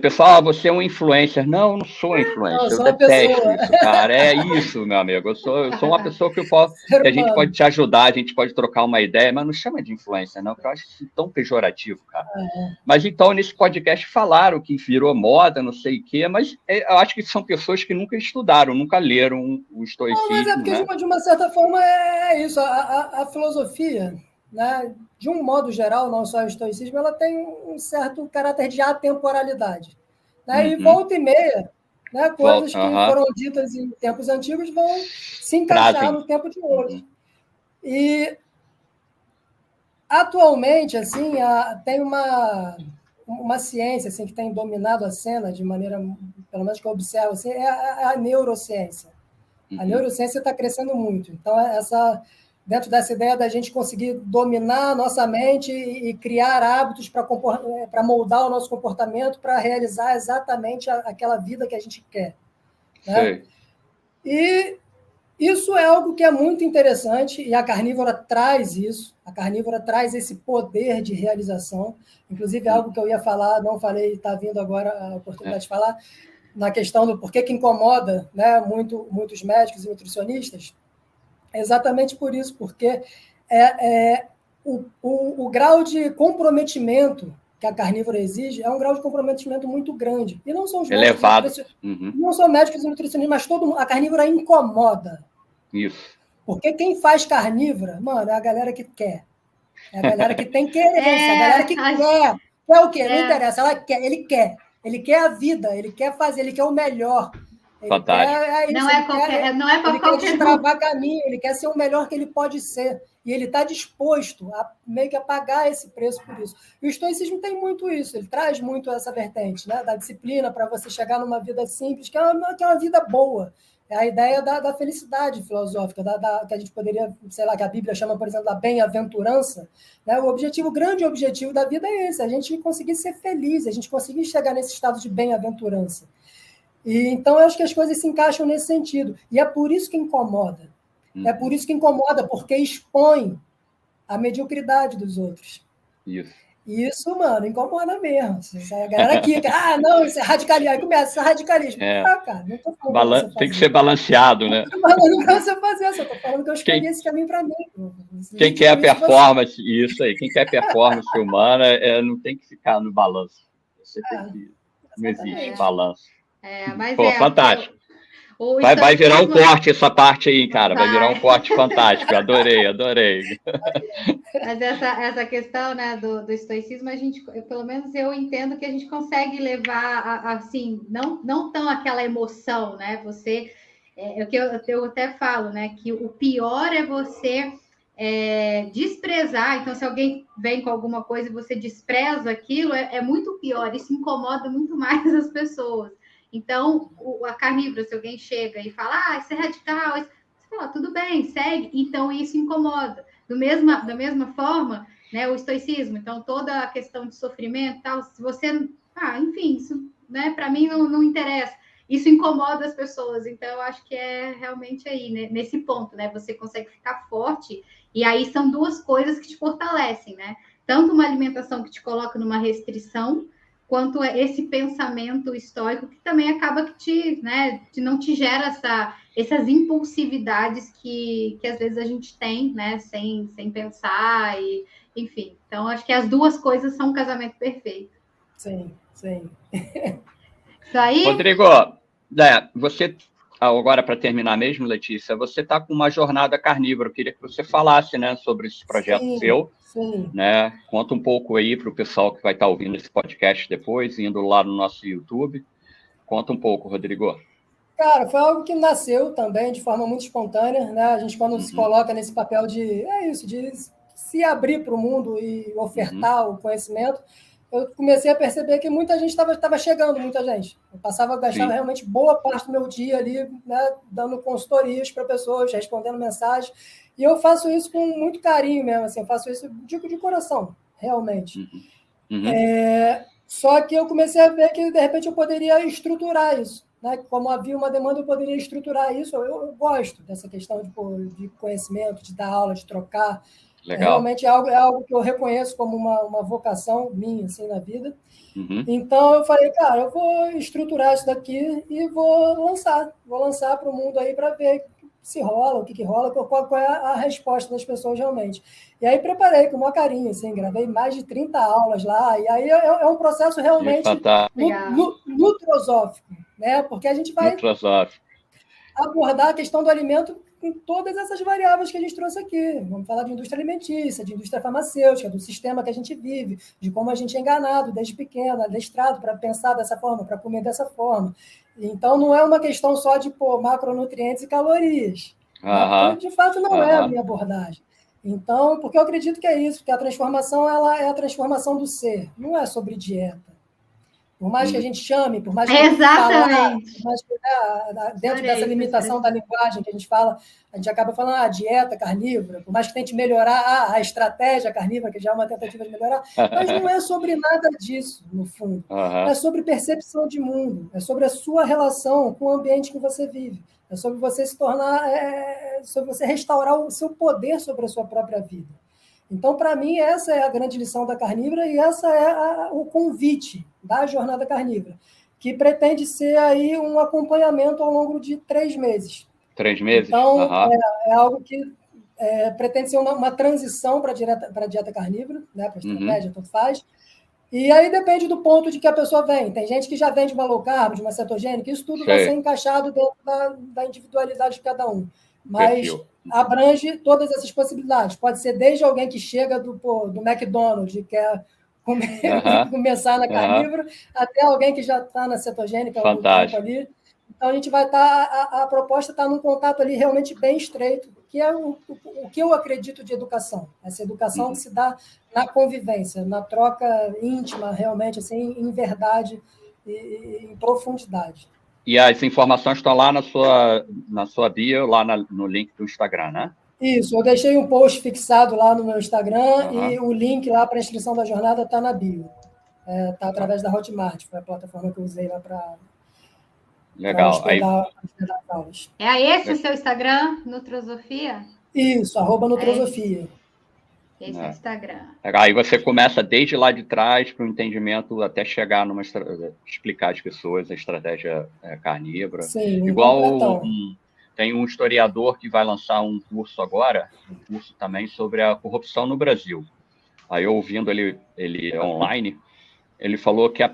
Pessoal, você é um influencer. Não, eu não sou influencer, eu detesto isso, cara. É isso, meu amigo. Eu sou uma pessoa que a gente pode te ajudar, a gente pode trocar uma ideia, mas não chama de influencer, não, que eu acho isso tão pejorativo, cara. Mas então, nesse podcast, falaram que virou moda, não sei o quê, mas eu acho que são pessoas que nunca estudaram, nunca leram o estoicismo. Não, mas é porque, né? De uma certa forma, é isso. A filosofia, né, de um modo geral, não só o estoicismo, ela tem um certo caráter de atemporalidade. Né? E volta e meia, né, coisas que foram ditas em tempos antigos vão se encaixar no tempo de hoje. E, atualmente, assim, tem uma ciência assim, que tem dominado a cena de maneira, pelo menos que eu observo, assim, é a neurociência. A neurociência está crescendo muito. Então, dentro dessa ideia da gente conseguir dominar a nossa mente e criar hábitos para moldar o nosso comportamento, para realizar exatamente aquela vida que a gente quer. Né? E isso é algo que é muito interessante, e a carnívora traz isso. A carnívora traz esse poder de realização. Inclusive, é algo que eu ia falar, não falei, está vindo agora a oportunidade de falar, na questão do porquê que incomoda, né, muitos médicos e nutricionistas. É exatamente por isso, porque o grau de comprometimento que a carnívora exige é um grau de comprometimento muito grande. E não são os elevado. Não são médicos e nutricionistas, mas a carnívora incomoda. Isso. Porque quem faz carnívora, mano, é a galera que quer. É a galera que tem querência, a galera que quer. Quer o quê? Não interessa, ele quer. Ele quer a vida, ele quer fazer, ele quer o melhor. Fantástico. Não é para qualquer Ele quer destravar caminho, ele quer ser o melhor que ele pode ser. E ele está disposto a meio que a pagar esse preço por isso. E o estoicismo tem muito isso, ele traz muito essa vertente, né? Da disciplina para você chegar numa vida simples, que é uma vida boa. É a ideia da felicidade filosófica, que a gente poderia, sei lá, que a Bíblia chama, por exemplo, da bem-aventurança. Né? O grande objetivo da vida é esse, a gente conseguir ser feliz, a gente conseguir chegar nesse estado de bem-aventurança. E, então, eu acho que as coisas se encaixam nesse sentido. E é por isso que incomoda. É por isso que incomoda, porque expõe a mediocridade dos outros. Isso. E isso, mano, incomoda mesmo. A galera aqui, não, isso é radicalismo. Aí começa a radicalismo. Cara, não tô falando tem que ser balanceado, né? Não tô falando pra você fazer, eu só tô falando que eu escolhi esse caminho para mim. Quem quer performance, isso aí, quem quer performance humana não tem que ficar no balanço. Você tem que... Não existe balanço. Mas fantástico. Vai virar um corte essa parte aí, cara. Vai virar um corte fantástico. Adorei. Mas essa questão, né, do estoicismo, pelo menos eu entendo que a gente consegue levar, assim, não tão aquela emoção, né? Eu até falo, né, que o pior é você desprezar. Então, se alguém vem com alguma coisa e você despreza aquilo, é muito pior. Isso incomoda muito mais as pessoas. Então, a carnívora, se alguém chega e fala, isso é radical, você fala, tudo bem, segue. Então, isso incomoda. Da mesma forma, né, o estoicismo, então, toda a questão de sofrimento e tal, se você... enfim, isso, né, para mim não interessa. Isso incomoda as pessoas. Então, eu acho que é realmente aí, né, nesse ponto, né? Você consegue ficar forte, e aí são duas coisas que te fortalecem, né? tanto uma alimentação que te coloca numa restrição, quanto esse pensamento estoico que também acaba que não te gera essas impulsividades que às vezes a gente tem, né, sem pensar, e enfim. Então, acho que as duas coisas são um casamento perfeito. Sim, sim. Isso aí. Rodrigo, você, agora para terminar mesmo, Letícia, você está com uma jornada carnívora. Eu queria que você falasse, né, sobre esse projeto seu. Sim. Né? Conta um pouco aí para o pessoal que vai estar ouvindo esse podcast depois, indo lá no nosso YouTube. Conta um pouco, Rodrigo. Cara, foi algo que nasceu também de forma muito espontânea, né? A gente, quando se coloca nesse papel de se abrir para o mundo e ofertar o conhecimento, eu comecei a perceber que muita gente estava chegando, muita gente. Eu gastava realmente boa parte do meu dia ali, né, dando consultorias para pessoas, respondendo mensagens. E eu faço isso com muito carinho mesmo, assim, eu faço isso de coração, realmente. Só que eu comecei a ver que, de repente, eu poderia estruturar isso. Né? Como havia uma demanda, eu poderia estruturar isso. Eu gosto dessa questão de conhecimento, de dar aula, de trocar. Realmente é algo que eu reconheço como uma vocação minha assim, na vida. Então, eu falei, cara, eu vou estruturar isso daqui e vou lançar para o mundo aí para ver se rola, o que rola, qual é a resposta das pessoas realmente. E aí preparei com uma carinho, assim, gravei mais de 30 aulas lá, e aí é um processo realmente nutrosófico, né? Porque a gente vai abordar a questão do alimento com todas essas variáveis que a gente trouxe aqui. Vamos falar de indústria alimentícia, de indústria farmacêutica, do sistema que a gente vive, de como a gente é enganado desde pequeno, adestrado para pensar dessa forma, para comer dessa forma. Então, não é uma questão só de macronutrientes e calorias. Né? De fato, não é a minha abordagem. Então, porque eu acredito que é isso, que a transformação ela é a transformação do ser, não é sobre dieta. Por mais que a gente chame, por mais que a gente fale, dentro dessa limitação da linguagem que a gente fala, a gente acaba falando dieta carnívora, por mais que tente melhorar a estratégia carnívora, que já é uma tentativa de melhorar, mas não é sobre nada disso, no fundo. É sobre percepção de mundo, é sobre a sua relação com o ambiente que você vive, é sobre você se tornar, sobre você restaurar o seu poder sobre a sua própria vida. Então, para mim, essa é a grande lição da Carnívora e essa é o convite da Jornada Carnívora, que pretende ser aí um acompanhamento ao longo de 3 meses. 3 meses? Então, é algo que pretende ser uma transição para a dieta carnívora, né, para a estratégia, tanto faz. E aí depende do ponto de que a pessoa vem. Tem gente que já vem de uma low carb, de uma cetogênica, isso tudo vai ser encaixado dentro da individualidade de cada um. Mas abrange todas essas possibilidades. Pode ser desde alguém que chega do McDonald's e quer começar na carnívora, até alguém que já está na cetogênica há algum tempo ali. Então, a gente vai estar... A proposta está num contato ali realmente bem estreito, que é o que eu acredito de educação. Essa educação que se dá na convivência, na troca íntima, realmente, assim, em verdade e em profundidade. E as informações estão lá na sua bio, lá no link do Instagram, né? Isso, eu deixei um post fixado lá no meu Instagram e o link lá para a inscrição da jornada está na bio. Está através da Hotmart, foi a plataforma que eu usei lá para hospedar as aulas. É esse o seu Instagram, Nutrosofia? Isso, @Nutrosofia. Esse é o Instagram. Aí você começa desde lá de trás para o entendimento até chegar explicar às pessoas a estratégia carnívora. Sim, igual tem um historiador que vai lançar um curso agora, um curso também sobre a corrupção no Brasil. Aí ouvindo ele online, ele falou que a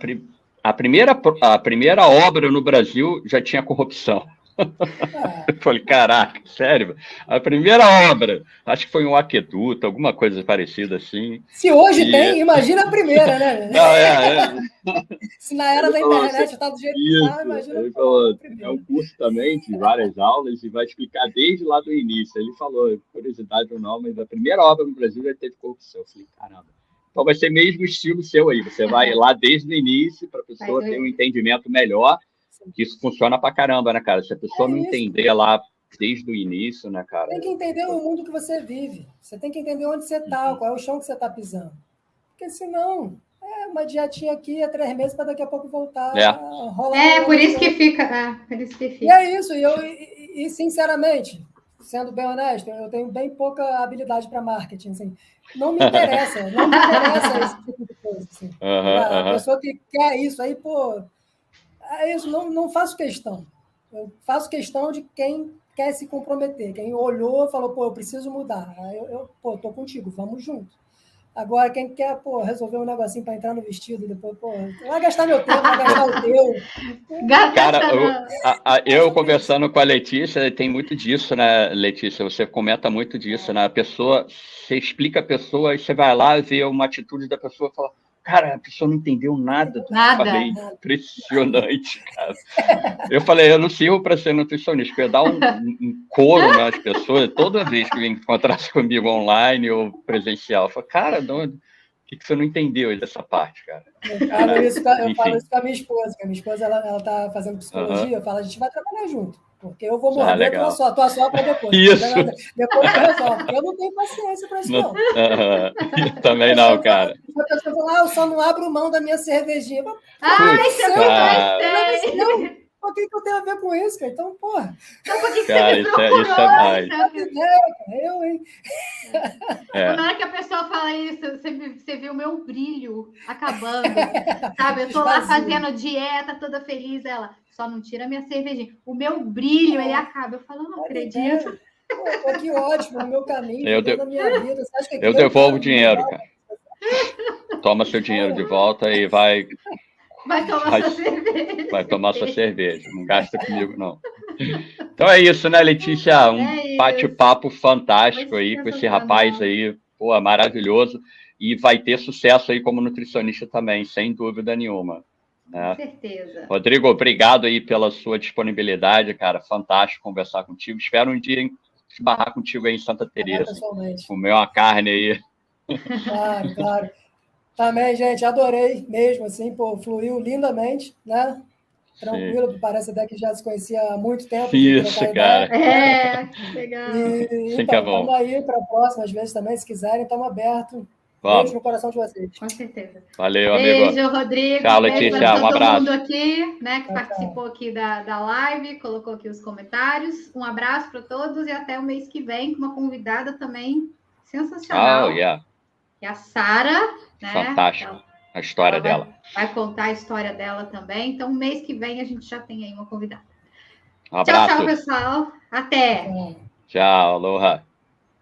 primeira obra no Brasil já tinha corrupção. Eu falei, caraca, sério? A primeira obra, acho que foi um aqueduto, alguma coisa parecida assim. Se hoje tem, imagina a primeira, né? Não, Se na era da internet está do jeito que está, imagina ele falou, é um curso também de várias aulas e vai explicar desde lá do início. Ele falou, curiosidade ou não, mas a primeira obra no Brasil já teve corrupção. Eu falei, caramba. Então vai ser mesmo estilo seu aí, você vai lá desde o início para a pessoa ter um entendimento melhor. Que isso funciona pra caramba, né, cara? Se a pessoa não entender lá desde o início, né, cara? Tem que entender o mundo que você vive. Você tem que entender onde você está, qual é o chão que você está pisando. Porque senão, uma dietinha aqui 3 meses para daqui a pouco voltar a rolar. Por isso que fica. Por isso que fica. E é isso. E sinceramente, sendo bem honesto, eu tenho bem pouca habilidade para marketing, assim. Não me interessa esse tipo de coisa, assim. A pessoa que quer isso, aí, pô, é isso, não faço questão. Eu faço questão de quem quer se comprometer, quem olhou e falou, pô, eu preciso mudar. Aí pô, tô contigo, vamos junto. Agora, quem quer, pô, resolver um negocinho para entrar no vestido e depois, pô, vai gastar meu tempo, vai gastar o teu. Cara, eu conversando com a Letícia, tem muito disso, né, Letícia? Você comenta muito disso, né? A pessoa, você explica a pessoa e você vai lá ver uma atitude da pessoa e fala, cara, a pessoa não entendeu nada do que eu falei. Impressionante, cara. Eu falei, eu não sirvo para ser nutricionista, eu ia dar um couro nas pessoas toda vez que encontrasse comigo online ou presencial. Eu falei, cara, o que você não entendeu dessa parte, cara? Eu falo isso com a minha esposa, que a minha esposa ela tá fazendo psicologia, eu falo, a gente vai trabalhar junto. Porque eu vou morrer, tua só para depois. Isso. Depois eu resolvo. Eu não tenho paciência para isso, não. Também não, cara. A pessoa fala, eu só não abro mão da minha cervejinha. O que eu tenho a ver com isso, cara? Então, porra. Então, por que você isso é mais. Eu, hein? Na hora que a pessoa fala isso, você vê o meu brilho acabando, sabe? Eu tô lá fazendo dieta, toda feliz, ela só não tira minha cervejinha. O meu brilho, ele acaba. Eu falo, não acredito. Pô, que ótimo, no meu caminho, na minha vida. Você acha que eu devolvo o dinheiro, cara. Toma seu dinheiro de volta e vai tomar sua cerveja. Vai tomar sua cerveja. Não gasta comigo, não. Então é isso, né, Letícia? Um bate-papo fantástico aí com esse rapaz aí. Pô, maravilhoso. E vai ter sucesso aí como nutricionista também, sem dúvida nenhuma. Né? Com certeza. Rodrigo, obrigado aí pela sua disponibilidade, cara. Fantástico conversar contigo. Espero um dia esbarrar contigo aí em Santa Teresa. Comer uma carne aí. Claro. Também, gente, adorei mesmo, assim, pô, fluiu lindamente, né? Tranquilo, sim. Parece até que já se conhecia há muito tempo. Isso, cara. Legal. Então, estamos aí para próximas vezes também, se quiserem, estamos abertos. Beijo no coração de vocês. Com certeza. Valeu, amigo. Beijo, Rodrigo. Tchau, Letícia. Um abraço. Todo mundo aqui, né, que participou aqui da live, colocou aqui os comentários. Um abraço para todos e até o mês que vem com uma convidada também sensacional. Que é a Sara, né? Fantástico. Então, a história dela. Vai contar a história dela também. Então, mês que vem a gente já tem aí uma convidada. Um abraço. Tchau, pessoal. Até. Tchau, aloha.